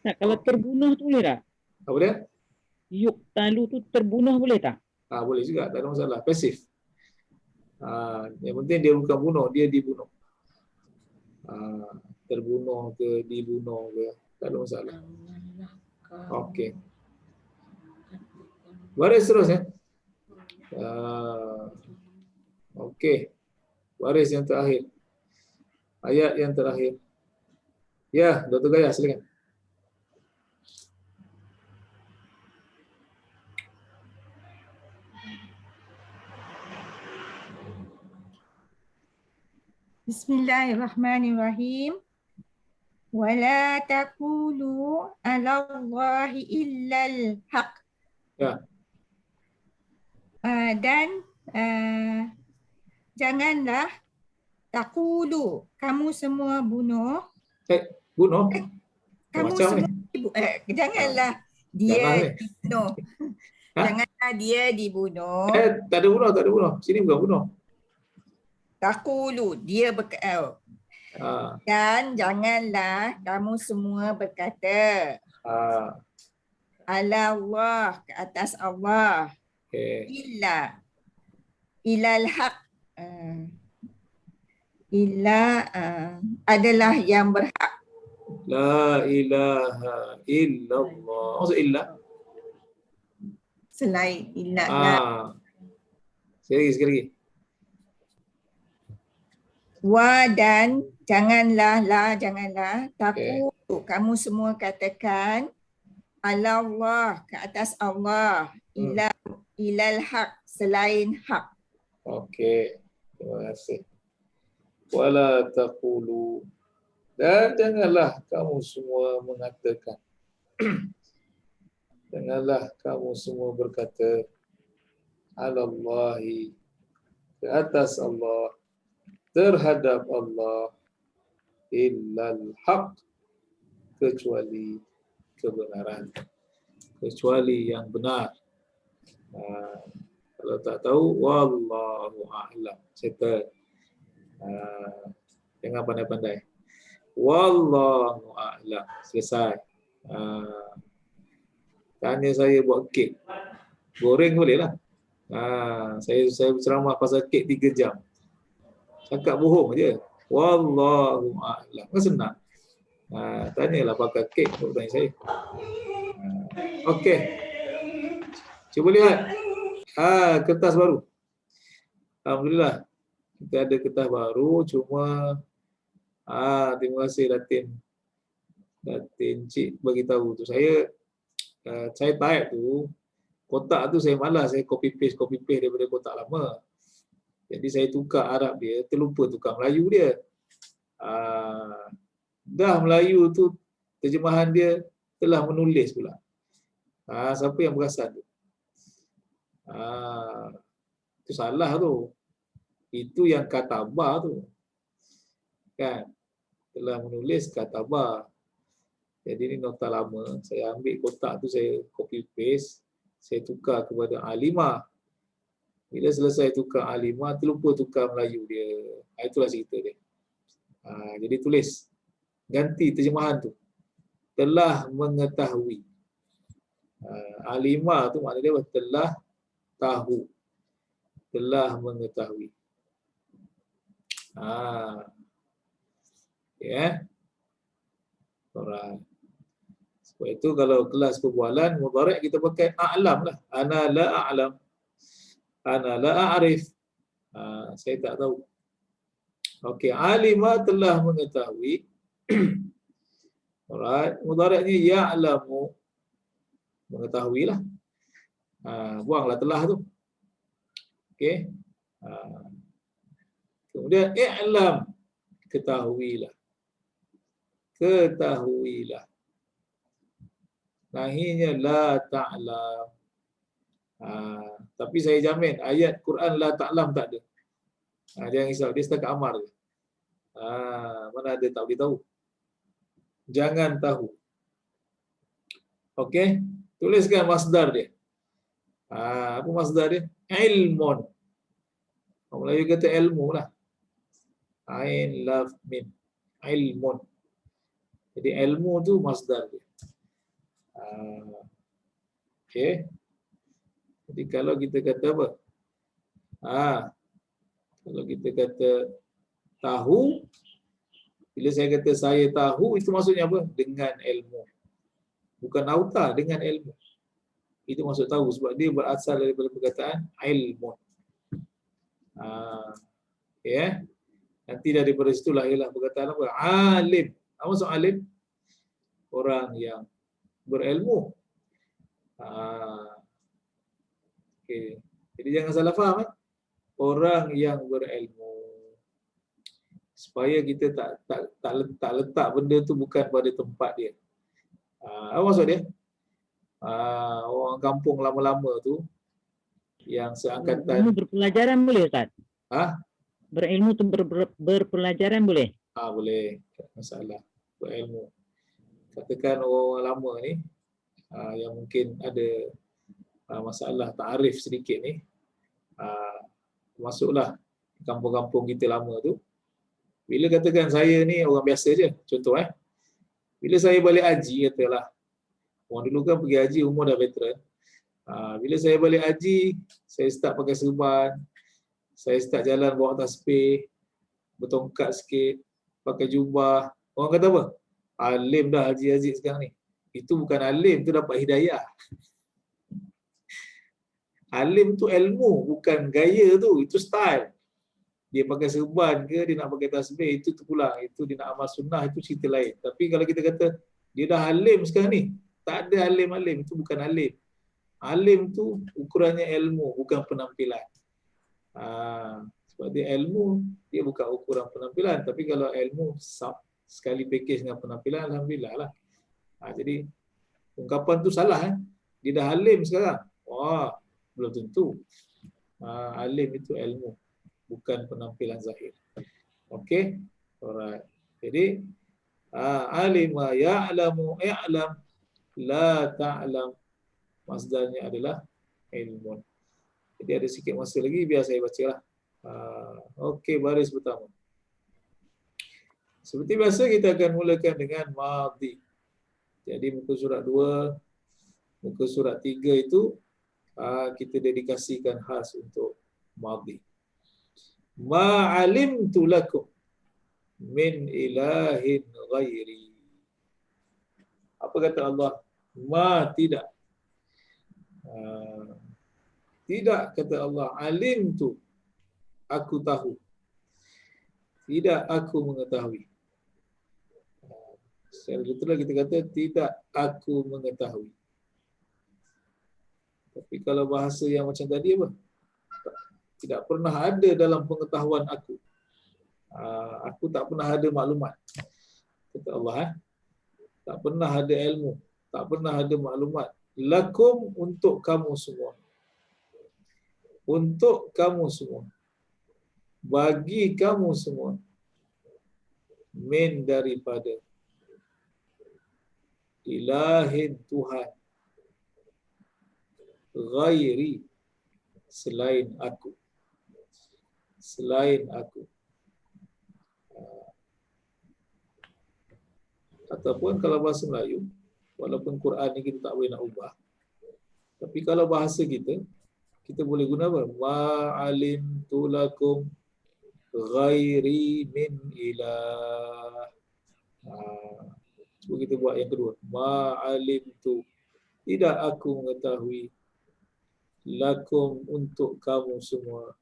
Tak, kalau terbunuh tu boleh tak? Apa dia? Yuqtalu tu terbunuh boleh tak? Boleh juga, tak ada masalah. Pasif. Yang penting dia bukan bunuh, dia dibunuh. Terbunuh ke, dibunuh ke, tak ada masalah. Okey. Baris terus ya. Okey. Baris yang terakhir. Ayat yang terakhir. Ya, Dr. Gaya, silakan. Bismillahirrahmanirrahim. Wala taqulu 'ala Allahi illal haq. Ya. Dan janganlah taqulu, kamu semua bunuh. Bunuh? Kamu Macam semua janganlah dia dibunuh. Janganlah dia dibunuh. Tak ada bunuh, tak ada bunuh. Sini bukan bunuh. Taqulu, dia dan janganlah kamu semua berkata ala Allah, ke atas Allah, ilal haq, adalah yang berhak. La ilaha illallah. Maksud illa? Selain illa. Sekali lagi. Wa dan janganlah takut kamu semua katakan ala Allah, ke atas Allah, ilal haq, selain hak. Okey. Terima kasih. Wala taqulu, dan janganlah kamu semua mengatakan, janganlah kamu semua berkata alallahi, ke atas Allah, terhadap Allah, illal haq, kecuali kebenaran, kecuali yang benar. Kalau tak tahu, wallahu a'lam. Settle. Jangan pandai-pandai. Wallahu a'lam. Selesai. Tanya saya buat kek. Goreng boleh lah. Saya berceramah pasal kek 3 jam. Cakap bohong je. Wallahu a'lam. Kan senang. Tanyalah pakar kek untuk tanya saya. Okey. Cuba lihat. Kertas baru. Alhamdulillah. Kita ada kertas baru, cuma terima kasih Datin Cik bagi tahu tu. Saya type tu, kotak tu saya malas, saya copy paste daripada kotak lama. Jadi saya tukar Arab dia, terlupa tukar Melayu dia. Dah Melayu tu terjemahan dia telah menulis pula. Siapa yang perasan tu? Itu salah tu. Itu yang katabah tu. Kan? Telah menulis katabah. Jadi ini nota lama. Saya ambil kotak tu, saya copy paste. Saya tukar kepada alimah. Bila selesai tukar alimah, terlupa tukar Melayu dia. Itulah cerita dia. Jadi tulis. Ganti terjemahan tu. Telah mengetahui. Alimah tu maknanya dia telah tahu. Telah mengetahui. Ya. Alright. Sebab itu kalau kelas perbualan mudhari' kita pakai a'lam lah. Ana la a'lam. Ana la a'rif. Saya tak tahu. Okey, alima telah mengetahui. Alright, mudhari'nya ya'lamu. Mengetahuilah. Buanglah telah tu. Okey. Kemudian i'lam, ketahuilah. Ketahuilah. Nahinya la ta'lam. Tapi saya jamin ayat Quran la ta'lam tak ada. Jangan risau, dia setakat amar je. Mana ada tak boleh tahu. jangan tahu. Okey, tuliskan masdar dia. Apa masdar dia? Ilmun. Orang Melayu kata ilmu lah. Ain lam mim. Ilmun. Jadi ilmu tu masdar dia. Okey. Jadi kalau kita kata apa? Kalau kita kata tahu, bila saya kata saya tahu, itu maksudnya apa? Dengan ilmu. Bukan auta, dengan ilmu. Itu maksud tahu sebab dia berasal daripada perkataan ilmu. Ya. Nanti daripada situlah ialah perkataan apa? Alim. Apa maksud alim? Orang yang berilmu. Okey. Jadi jangan salah faham. Orang yang berilmu. Supaya kita tak letak benda tu bukan pada tempat dia. Apa maksud dia? Orang kampung lama-lama tu yang seangkatan. Ilmu berpelajaran boleh Ustaz? Berilmu tu berpelajaran boleh? Boleh. Tak masalah. Berilmu. Katakan orang lama ni yang mungkin ada masalah ta'arif sedikit ni, masuklah kampung-kampung kita lama tu. Bila katakan saya ni orang biasa je, contoh bila saya balik haji, katalah orang dulu kan pergi haji umur dah veteran. Bila saya balik haji, saya start pakai serban, saya start jalan bawa tasbih, bertongkat sikit, pakai jubah. Orang kata apa? Alim dah haji-haji sekarang ni. Itu bukan alim, tu dapat hidayah. Alim tu ilmu, bukan gaya tu, itu style. Dia pakai serban ke, dia nak pakai tasbih, itu terpulang. Itu dia nak amal sunnah, itu cerita lain. Tapi kalau kita kata, dia dah alim sekarang ni, tak ada alim-alim, itu bukan alim. Alim tu ukurannya ilmu, bukan penampilan. Sebab dia ilmu, dia bukan ukuran penampilan. Tapi kalau ilmu sekali package dengan penampilan, alhamdulillah lah. Jadi ungkapan tu salah. Dia dah alim sekarang. Wah, belum tentu. Alim itu ilmu, bukan penampilan zahir. Okey, alright. Jadi alima ya'lamu i'lam la ta'lam, masdarnya adalah ilmun. Jadi ada sikit masa lagi, biar saya bacalah. Okey, baris pertama. Seperti biasa kita akan mulakan dengan madhi. Jadi muka surat 2, muka surat 3 itu kita dedikasikan khas untuk madhi. Ma alimtu lakum min ilahin ghairi. Apa kata Allah? Ma tidak. Tidak kata Allah. Alimtu, aku tahu. Tidak aku mengetahui. Secara literal kita kata tidak aku mengetahui. Tapi kalau bahasa yang macam tadi apa? Tidak pernah ada dalam pengetahuan aku. Aku tak pernah ada maklumat. Kata Allah, tak pernah ada ilmu, tak pernah ada maklumat. Lakum, untuk kamu semua. Untuk kamu semua. Bagi kamu semua. Min, daripada. Ilahin, Tuhan. Ghairi, selain aku. Selain aku. Ataupun kalau bahasa Melayu, walaupun Quran ni kita tak boleh nak ubah, tapi kalau bahasa kita, kita boleh guna apa? Ma'alimtu lakum ghairi min ilah. Cuba kita buat yang kedua. Ma'alimtu, tidak aku mengetahui, lakum, untuk kamu semua,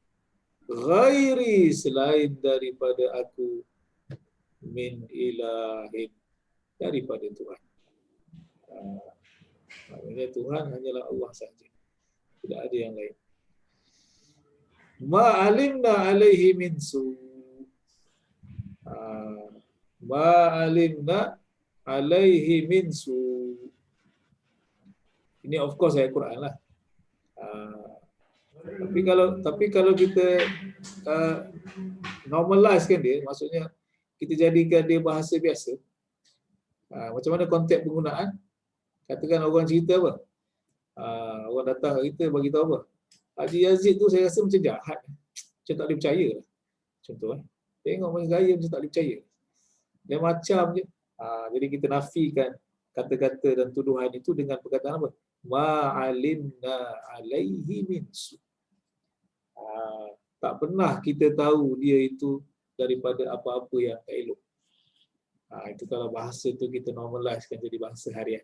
ghairi, selain daripada aku, min ilahin, daripada Tuhan. Maknanya Tuhan hanyalah Allah sahaja. Tidak ada yang lain. Ma alimna alaihi min su. Ma alimna alaihi min su. Ini of course ayat Quran lah. Tapi kalau kita normalize kan dia, maksudnya kita jadikan dia bahasa biasa. Macam mana konteks penggunaan? Katakan orang cerita apa? Orang datang kat kita bagi tahu apa? Haji Yazid tu saya rasa macam jahat. Macam tak boleh percaya lah. Contoh tengok macam gaya macam tak boleh percaya. Dia macam je. Jadi kita nafikan kata-kata dan tuduhan itu dengan perkataan apa? Ma'alimna alaihi min su. Tak pernah kita tahu dia itu daripada apa-apa yang tak elok. Itu kalau bahasa tu kita normalizekan jadi bahasa harian.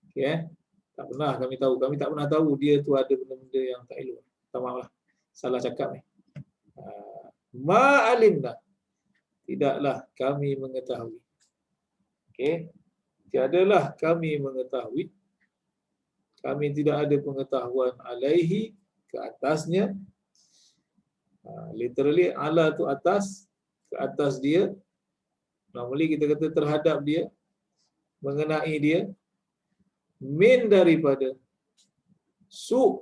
Okay, tak pernah kami tahu. Kami tak pernah tahu dia tu ada benda-benda yang tak elok. Tak maaf lah. Salah cakap ni. Ma'alimna. Tidaklah kami mengetahui. Okay. Tiadalah kami mengetahui. Kami tidak ada pengetahuan alaihi ke atasnya. Literally ala tu atas, ke atas dia. Normally kita kata terhadap dia, mengenai dia. Min daripada su.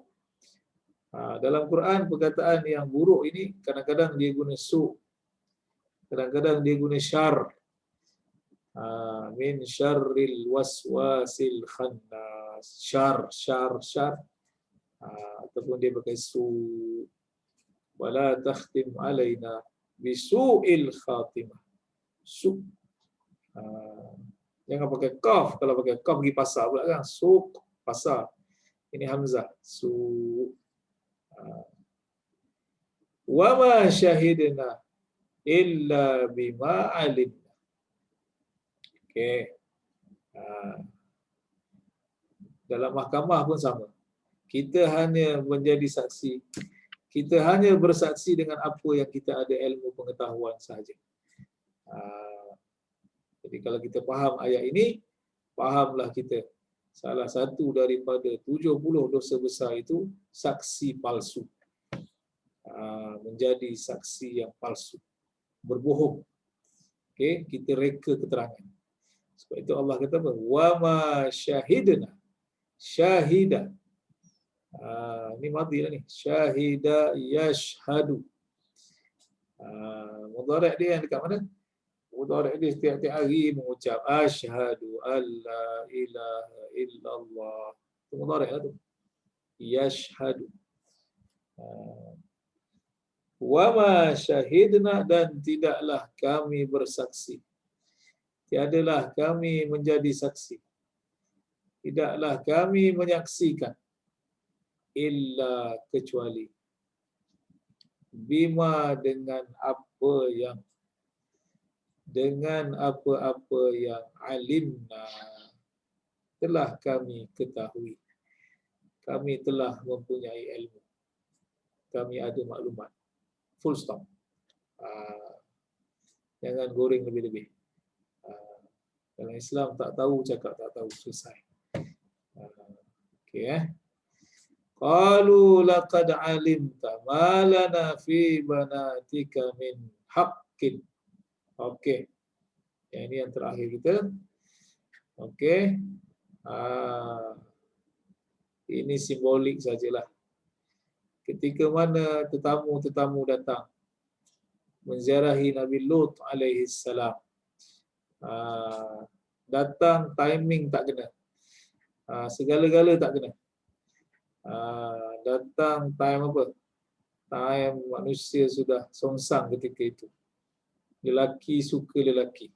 Dalam Quran perkataan yang buruk ini kadang-kadang dia guna su. Kadang-kadang dia guna syar. Min syarril waswasil khannas. Syar. Ataupun dia pakai su. Wala takhtim alaina bisu'il khatimah. Su. Jangan pakai kaf. Kalau pakai kaf pergi pasar pula kan. Suq, pasar. Ini hamzah. Su. Wa ma syahidna illa bima alimna. Okey. Dalam mahkamah pun sama. Kita hanya menjadi saksi. Kita hanya bersaksi dengan apa yang kita ada ilmu pengetahuan sahaja. Jadi kalau kita faham ayat ini, fahamlah kita salah satu daripada 70 dosa besar itu saksi palsu. Menjadi saksi yang palsu. Berbohong. Okey, kita reka keterangan. Sebab itu Allah kata apa? Wa ma syahidna. Syahida. Ini madhi lah ni. Syahida yashhadu. Mudhari' dia yang dekat mana? Mudhari' dia setiap hari mengucap asyhadu alla ilaha illallah. Itu mudhari' lah tu. Yashhadu. Wa ma syahidna, dan tidaklah kami bersaksi. Tiadalah kami menjadi saksi. Tidaklah kami menyaksikan. Illa kecuali. Bima dengan apa-apa yang alimna telah kami ketahui. Kami telah mempunyai ilmu. Kami ada maklumat. Full stop. Jangan goreng lebih-lebih. Dalam Islam tak tahu cakap tak tahu, selesai. Okey Qalu laqad alimta ma lana fi banatika min haqqin. Okey. Yang ini yang terakhir kita. Okey. Ini simbolik sajalah. Ketika mana tetamu-tetamu datang menziarahi Nabi Lut alaihi salam. Datang timing tak kena. Segala-gala tak kena. Datang time apa? Time manusia sudah songsang ketika itu. Lelaki suka lelaki.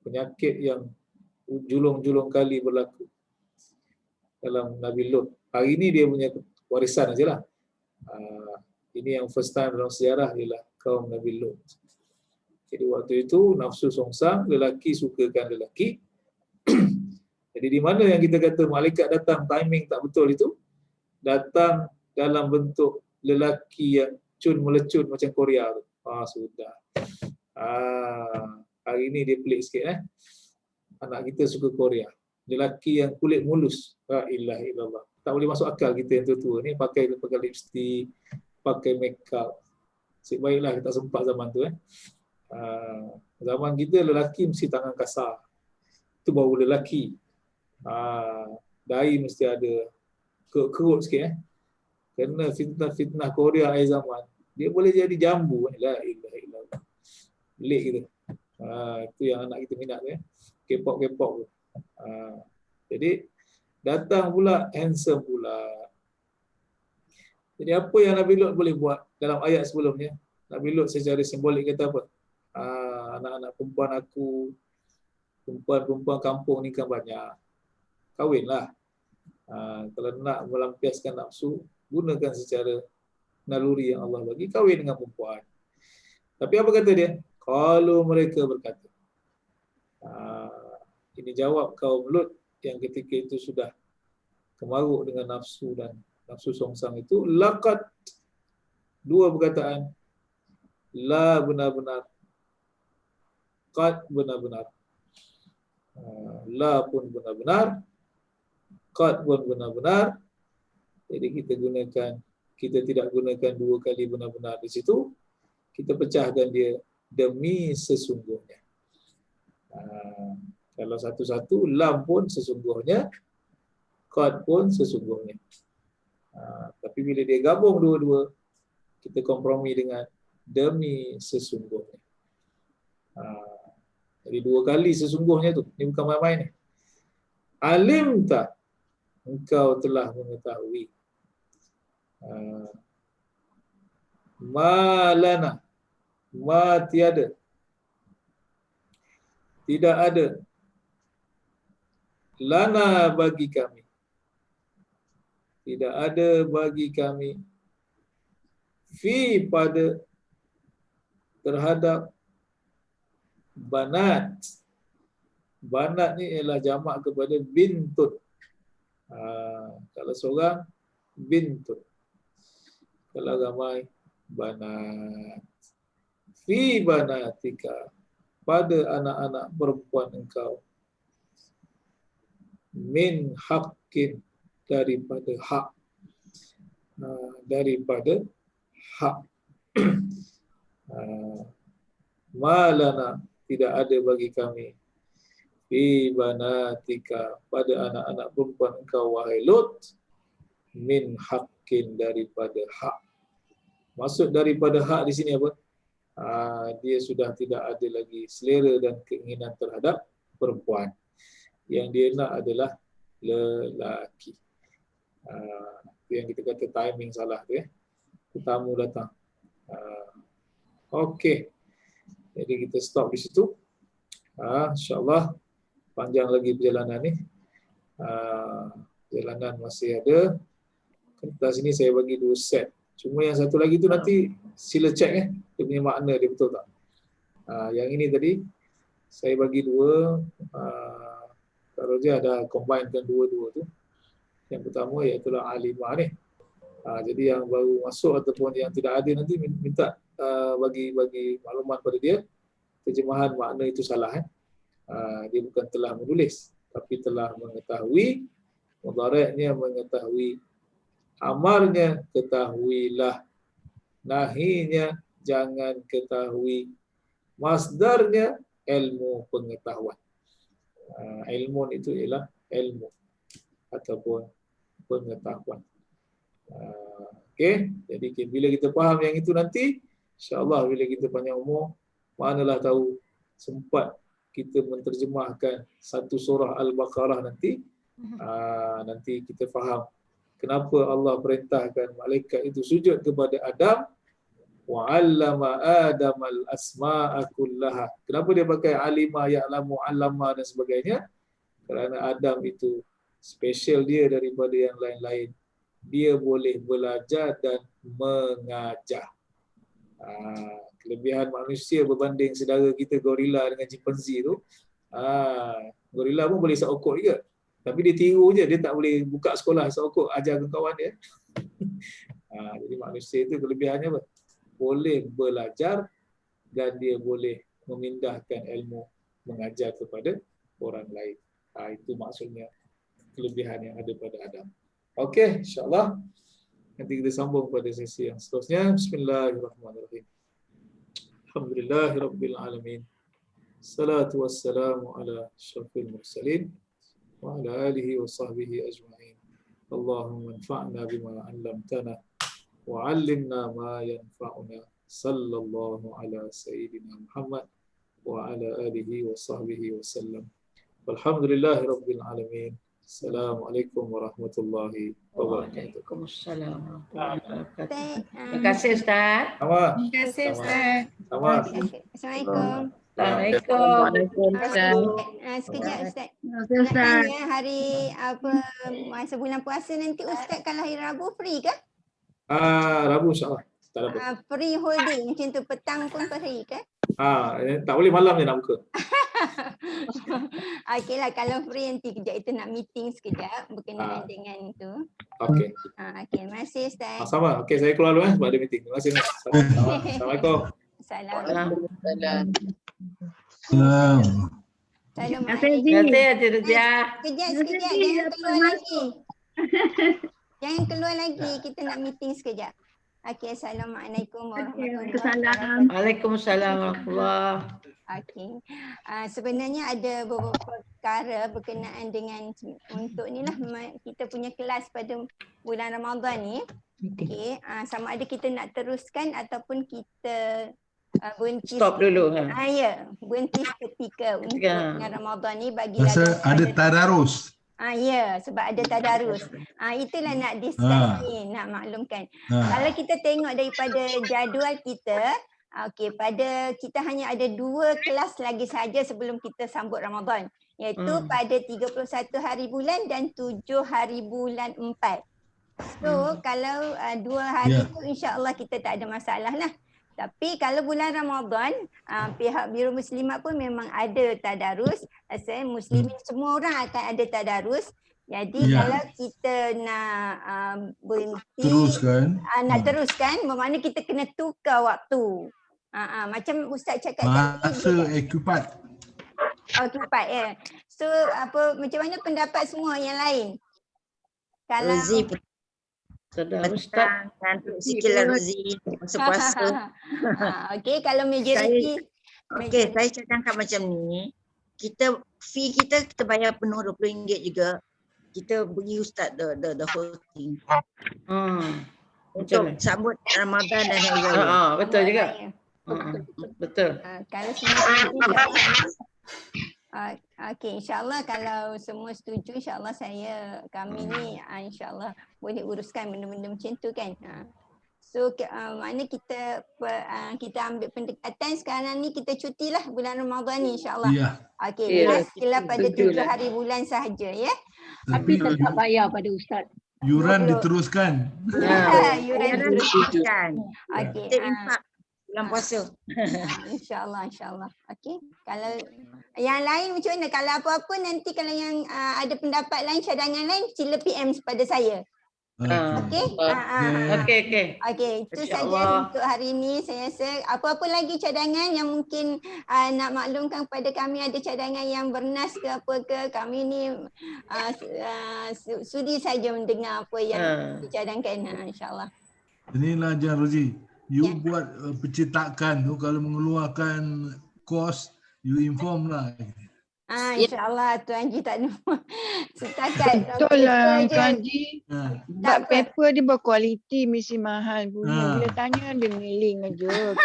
Penyakit yang julung-julung kali berlaku dalam Nabi Lut. Hari ini dia punya warisan ajalah. Ini yang first time dalam sejarah ialah kaum Nabi Lut. Jadi waktu itu nafsu songsang, lelaki sukakan lelaki. Jadi di mana yang kita kata malaikat datang timing tak betul itu? Datang dalam bentuk lelaki yang melecun macam Korea tu. Sudah. Hari ini dia pelik sikit Anak kita suka Korea. Lelaki yang kulit mulus. La ilaha illallah. Tak boleh masuk akal kita yang tua-tua ni pakai lipstick, pakai makeup. Nasib baiklah kita sempat zaman tu Zaman kita lelaki mesti tangan kasar. Itu baru lelaki. Dahi mesti ada kerut sikit Kerana fitnah Korea akhir zaman, dia boleh jadi jambu. La ilaha illallah. Pelik kita. Itu yang anak kita minat tu, K-pop tu. Jadi datang pula handsome pula. Jadi apa yang Nabi Lut boleh buat dalam ayat sebelumnya? Nabi Lut secara simbolik kata apa? Anak-anak perempuan aku, perempuan kampung ni kan banyak. Kahwinlah. Kalau nak melampiaskan nafsu, gunakan secara naluri yang Allah bagi, kahwin dengan perempuan. Tapi apa kata dia? Kalau mereka berkata. Ini jawab kaum Lut yang ketika itu sudah kemaruk dengan nafsu dan nafsu songsang itu. Laqad, dua perkataan. La benar-benar. Qad benar-benar. La pun benar-benar. Qad pun benar-benar. Jadi kita tidak gunakan dua kali benar-benar di situ. Kita pecahkan dia demi sesungguhnya. Kalau satu-satu, lam pun sesungguhnya, qad pun sesungguhnya. Tapi bila dia gabung dua-dua, kita kompromi dengan demi sesungguhnya. Jadi dua kali sesungguhnya tu, ni bukan main-main ni. Alim tak? Engkau telah mengetahui. Malana, ma tiada, tidak ada, lana bagi kami, tidak ada bagi kami, fi pada, terhadap banat. Banat ni ialah jamak kepada bintun. Kalau seorang, bintun. Kalau ramai, banat. Fi banatika, pada anak-anak perempuan engkau. Min haqqin, daripada hak. Daripada hak. Malana, tidak ada bagi kami. Fi banatika, pada anak-anak perempuan engkau wahai Lut. Min haqqin, daripada hak. Maksud daripada hak di sini apa? Dia sudah tidak ada lagi selera dan keinginan terhadap perempuan. Yang dia nak adalah lelaki. Itu yang kita kata timing salah tu ya. Tetamu datang. Okey. Jadi kita stop di situ. InsyaAllah panjang lagi perjalanan ni. Perjalanan masih ada. Kertas ini saya bagi 2 set. Cuma yang satu lagi tu nanti sila cek dia punya makna dia betul tak. Yang ini tadi saya bagi 2. Kak Roja ada combinekan 2 tu. Yang pertama iaitu alimah ni. Jadi yang baru masuk ataupun yang tidak ada nanti minta bagi maklumat pada dia. Terjemahan makna itu salah. Dia bukan telah menulis tapi telah mengetahui. Mudhari'nya mengetahui. Amarnya ketahuilah. Nahinya jangan ketahui. Masdarnya ilmu pengetahuan. Ilmu itu ialah ilmu ataupun pengetahuan. Okey, jadi bila kita faham yang itu nanti, insya-Allah bila kita panjang umur, manalah tahu sempat kita menterjemahkan satu surah Al-Baqarah nanti, nanti kita faham kenapa Allah perintahkan malaikat itu sujud kepada Adam, wa 'allama Adam al-asma'a kullaha. Kenapa dia pakai alima, ya'lamu, 'allama dan sebagainya? Kerana Adam itu special dia daripada yang lain-lain. Dia boleh belajar dan mengajar. Kelebihan manusia berbanding saudara kita gorila dengan chimpanzee tu, gorila pun boleh sokok juga. Tapi dia tiru je, dia tak boleh buka sekolah sokok ajar ke kawan dia. Jadi manusia itu kelebihannya apa? Boleh belajar dan dia boleh memindahkan ilmu mengajar kepada orang lain. Itu maksudnya kelebihan yang ada pada Adam. Okey, insya-Allah nanti kita sambung pada sesi yang seterusnya. Bismillahirrahmanirrahim. Alhamdulillahirabbil alamin. Salatu wassalamu ala asyrafil mursalin wa ala alihi wa sahbihi ajma'in. Allahumma anfa'na bima 'allamtana wa 'allimna ma yanfa'una. Sallallahu ala sayyidina Muhammad وعلى آله وصحبه وسلم. والحمدلله رب العالمين. Assalamualaikum warahmatullahi wabarakatuh. Waalaikumsalam warahmatullahi wabarakatuh. Terima Terima kasih Ustaz. Sama. Terima kasih Ustaz. Sama. Assalamualaikum. Assalamualaikum. Sekejap Ustaz. Ustaz. Nak tanya hari apa masa bulan puasa nanti Ustaz kalau hari Rabu free ke? Rabu insyaAllah. Tak dapat. Free whole day macam tu petang pun free ke? Tak boleh malam je nak buka. Okey lah kalau free nanti kejap kita nak meeting sekejap berkenaan dengan tu. Okey. Okey, terima kasih Ustaz. Sama. Okey, saya keluar dulu sebab ada meeting. Terima kasih. Assalamualaikum. Assalamualaikum. Salam. Terima kasih Encik Razia. Sekejap jangan keluar lagi. Jangan keluar lagi, kita nak meeting sekejap. Okey, assalamualaikum warahmatullahi wabarakatuh. Waalaikumsalam warahmatullahi. Okey. Sebenarnya ada beberapa perkara berkenaan dengan untuk ni lah kita punya kelas pada bulan Ramadan ni. Okey, sama ada kita nak teruskan ataupun kita berhenti. Stop dulu. Ya, berhenti seketika untuk bulan Ramadan ni bagi Masa ada tadarus. Ya, sebab ada tadarus. Itulah nak discuss ni, nak maklumkan. Kalau kita tengok daripada jadual kita, okey, kita hanya ada 2 kelas lagi saja sebelum kita sambut Ramadan, iaitu pada 31 hari bulan dan 7 hari bulan 4. So, kalau 2 hari tu insya-Allah kita tak ada masalah lah. Tapi kalau bulan Ramadan, pihak Biro Muslimat pun memang ada tadarus. Saya Muslimin semua orang akan ada tadarus. Jadi kalau kita nak berhenti, nak teruskan, bermakna kita kena tukar waktu. Macam Ustaz cakap masa ekupat. Ekupat ya. So macam mana pendapat semua yang lain? Kalau Sedar Ustaz. Sikitlah Rozi masa puasa. Okey, kalau majoriti. Okey, saya cadangkan macam ni. Fee kita bayar penuh RM20 juga. Kita bagi Ustaz the whole thing. Untuk sambut Ramadan dan Hari Raya. Betul juga. Betul. Kalau semua okey, insyaAllah kalau semua setuju, insyaAllah kami ni insyaAllah boleh uruskan benda-benda macam tu kan. So makna kita ambil pendekatan sekarang ni kita cutilah bulan Ramadan ni insyaAllah. Okey, kelas pada 7 hari bulan sahaja ya. Tapi tetap bayar pada Ustaz. Yuran diteruskan. Yuran diteruskan. Okey. Bulan puasa. InsyaAllah. Okey. Kalau yang lain macam mana? Kalau apa-apa nanti kalau yang ada pendapat lain, cadangan lain, sila PM kepada saya. Okey? Okey, itu saja untuk hari ini. Saya rasa apa-apa lagi cadangan yang mungkin nak maklumkan kepada kami, ada cadangan yang bernas ke apa ke, kami ni sudi saja mendengar apa yang dicadangkan, insyaAllah. Inilah Jan Rozi. You buat percetakan tu kalau mengeluarkan kos, you inform lah. InsyaAllah Tuan Haji tak ada setakat. Betul lah Tuan Haji. Sebab paper dia berkualiti mesti mahal punya. Bila tanya dia ngeling aja.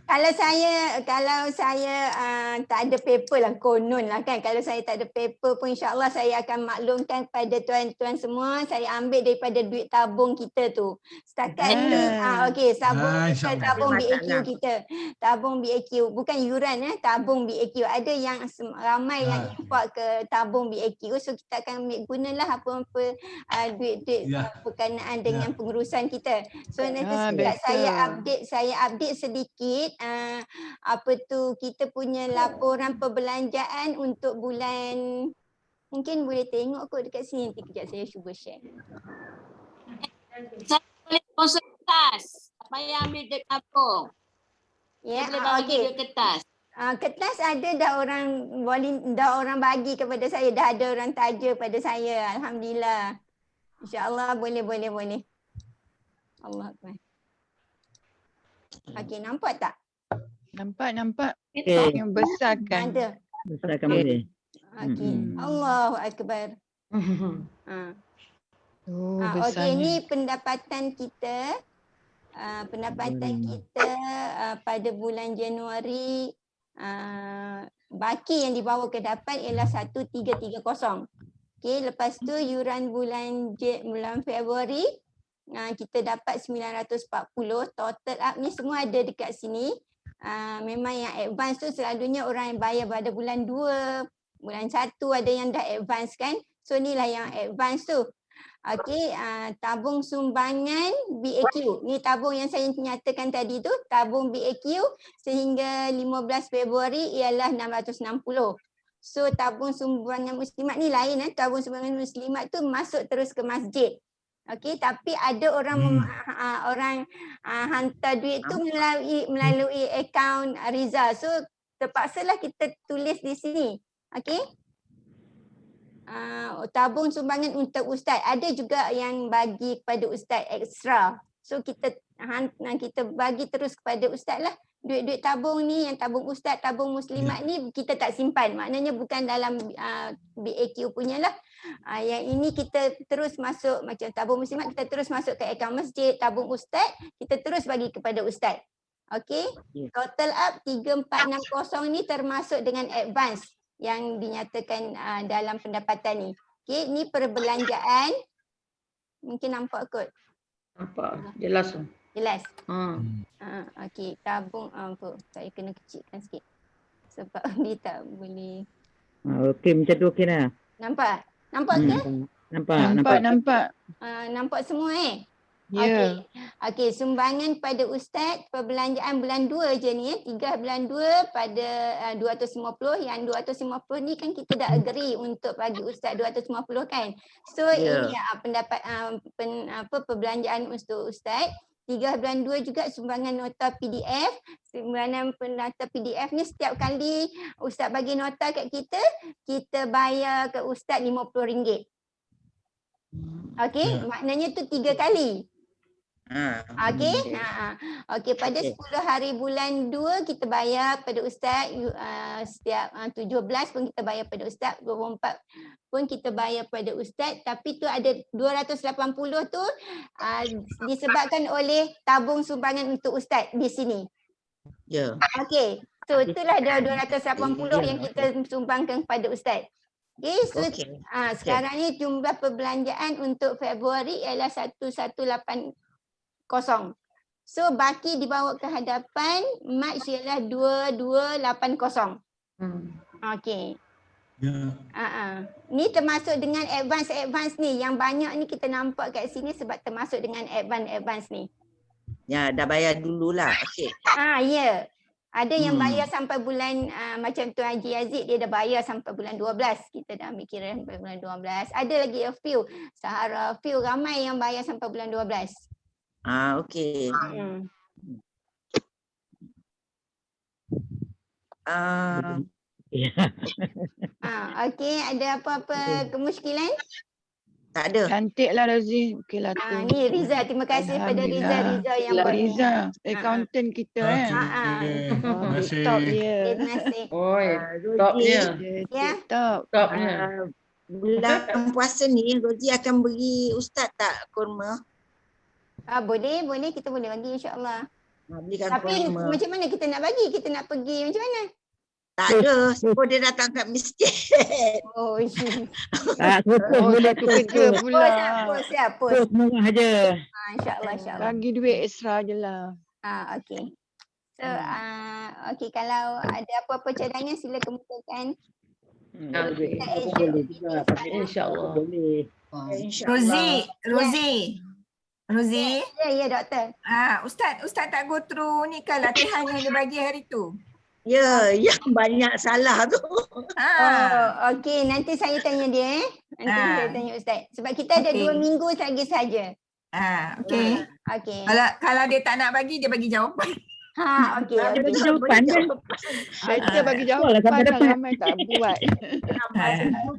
Kalau saya tak ada paper lah, konon lah kan. Kalau saya tak ada paper pun insyaAllah saya akan maklumkan pada tuan-tuan semua. Saya ambil daripada duit tabung kita tu. Setakat ni, tabung BAQ kita. Tabung BAQ. Bukan tabung BAQ. Ada yang ramai yang import ke tabung BAQ. So kita akan ambil gunalah apa-apa duit-duit berkenaan dengan pengurusan kita. So nanti sekejap saya update sedikit kita punya laporan perbelanjaan untuk bulan, mungkin boleh tengok kot dekat sini. Nanti kejap saya cuba share. Saya boleh sponsor kertas. Tak payah ambil duit tabung. Ya, boleh bagi dia kertas. Kertas ada dah orang bagi kepada saya, dah ada orang taja pada saya. Alhamdulillah. InsyaAllah boleh. Allah Akbar. Okey, nampak tak? Nampak. Yang besar kan. Ada. Besarkan boleh. Okey. Allahu Akbar. Okey, ni pendapatan kita. Pendapatan kita pada bulan Januari baki yang dibawa ke dapat ialah 1330. Okey, lepas tu yuran bulan Februari kita dapat 940. Total up ni semua ada dekat sini. Memang yang advance tu selalunya orang yang bayar pada bulan 2, bulan 1 ada yang dah advance kan. So inilah yang advance tu. Okey, tabung sumbangan BAQ. Ni tabung yang saya nyatakan tadi tu, tabung BAQ sehingga 15 Februari ialah 660. So tabung sumbangan muslimat ni lain tabung sumbangan muslimat tu masuk terus ke masjid. Okey, tapi ada orang orang hantar duit tu melalui akaun Riza. So terpaksalah kita tulis di sini. Okey. Tabung sumbangan untuk ustaz. Ada juga yang bagi kepada ustaz ekstra. So kita bagi terus kepada ustaz lah. Duit-duit tabung ni, yang tabung ustaz, tabung muslimat ni kita tak simpan. Maknanya bukan dalam BAQ punya lah. Yang ini kita terus masuk, macam tabung muslimat kita terus masuk ke akaun masjid. Tabung ustaz kita terus bagi kepada ustaz. Okey. Total up 3460 ni termasuk dengan advance yang dinyatakan dalam pendapatan ni. Okey, ni perbelanjaan. Mungkin nampak kot. Nampak, jelas. Jelas. Okey, tabung apa? Saya kena kecilkan sikit. Sebab dia tak boleh. Okey, macam tu okey dah. Nampak? Nampak ke? Nampak. Nampak semua Ya. Okey, sumbangan pada ustaz perbelanjaan bulan 2 je ni 3 bulan 2 pada 250. Yang 250 ni kan kita dah agree untuk bagi ustaz 250 kan. So ini pendapat perbelanjaan untuk ustaz. 3 bulan 2 juga sumbangan nota PDF. Sumbangan nota PDF ni setiap kali ustaz bagi nota kat kita bayar ke ustaz RM50. Okey, maknanya tu 3 kali. Okey. Okey, pada 10 hari bulan 2 kita bayar pada ustaz setiap 17 pun kita bayar pada ustaz, 24 pun kita bayar pada ustaz, tapi tu ada 280 tu disebabkan oleh tabung sumbangan untuk ustaz di sini. Ya. Okey. So itulah ada 280 yang kita sumbangkan kepada ustaz. Okey, so sekarang ni jumlah perbelanjaan untuk Februari ialah 1180. So baki dibawa ke hadapan Mac ialah 2280. Okey. Ni termasuk dengan advance ni. Yang banyak ni kita nampak kat sini sebab termasuk dengan advance ni. Ya, dah bayar dululah. Okey. Ya. Ada yang bayar sampai bulan macam tu Haji Aziz dia dah bayar sampai bulan 12. Kita dah ambil kira sampai bulan 12. Ada lagi a few. Sahara few ramai yang bayar sampai bulan 12. Okey. Okey, ada apa-apa kemusykilan? Tak ada. Cantiklah Rozi. Okeylah tu. Ni Riza, terima kasih pada Riza yang buat ni. Riza, accountant kita Terima kasih. Top dia. Terima kasih. Topnya. Ya. Topnya. Bulan puasa ni Rozi akan beri ustaz tak kurma? Boleh, kita boleh bagi insya-Allah. Belikan Tapi kurma. macam mana kita nak bagi? Kita nak pergi macam mana? Tak ada, sebab dia datang kat masjid. Boleh tu kerja pula. Siap. Murah je. InsyaAllah. Bagi duit extra je lah. Okey. So, okey, kalau ada apa-apa cadangan sila kemukakan. InsyaAllah. Rozi. Ya, doktor. Ustaz tak go through ni kan latihan yang dia bagi hari tu. Ya, yang banyak salah tu. Okey, nanti saya tanya dia Nanti saya tanya ustaz. Sebab kita ada 2 minggu lagi saja. Okey. Okey. Kalau dia tak nak bagi, dia bagi jawapan. Okey. Dia bagi jawapan kan? Kita bagi jawapan ramai tak buat.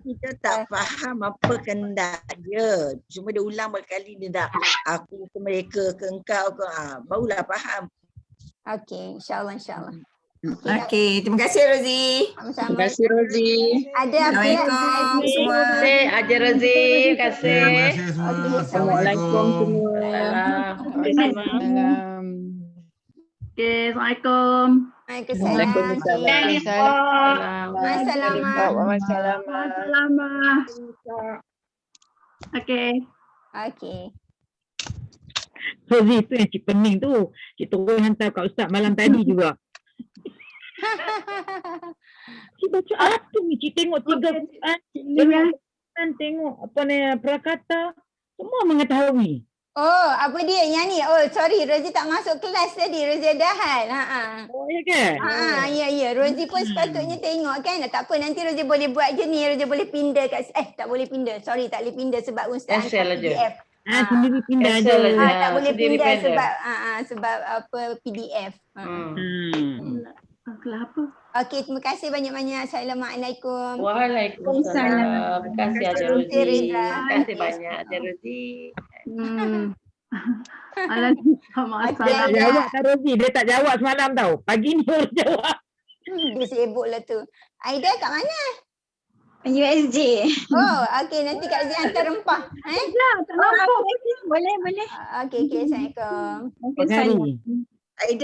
Kita tak faham apa kehendak dia. Cuma dia ulang berkali dia dah aku ke mereka ke engkau ke barulah faham. Okey, insya-Allah. Okey, terima kasih Rozi. Sama-sama. Terima kasih Rozi. Ada Assalamualaikum semua. Terima kasih Haji Rozi. Terima kasih. Assalamualaikum semua. Assalamualaikum. Okey, Assalamualaikum. Waalaikumsalam. Okey. Okey. Rozi tu yang Cik Pening tu. Cik Terus hantar kat Ustaz malam tadi juga. Cik baca apa ni? Cik tengok 3 Quran. Tengok apa ni Prakata. Semua mengetahui. Oh, apa dia yang ni? Oh, sorry, Rozi tak masuk kelas tadi. Rozi ada hal. Oh, ya ke? Ya. Rozi pun sepatutnya tengok kan. Tak apa, nanti Rozi boleh buat je ni. Rozi boleh pindah kat tak boleh pindah. Sorry, tak boleh pindah sebab Ustaz Cancel hantar aja. PDF. Sendiri pindah je. Tak boleh sendiri pindah pindah. sebab apa PDF. Kenapa? Okey, terima kasih banyak-banyak. Assalamualaikum. Waalaikumsalam. Terima kasih Ajar Rozi. Terima kasih banyak Ajar Rozi. Tak jawab tak Rozi. Dia tak jawab semalam tau. Pagi ni baru jawab. Dia sibuk lah tu. Aida kat mana? USJ. Oh, okey, nanti Kak Zee hantar rempah. Boleh. Okey, Assalamualaikum. Terima kasih. Aida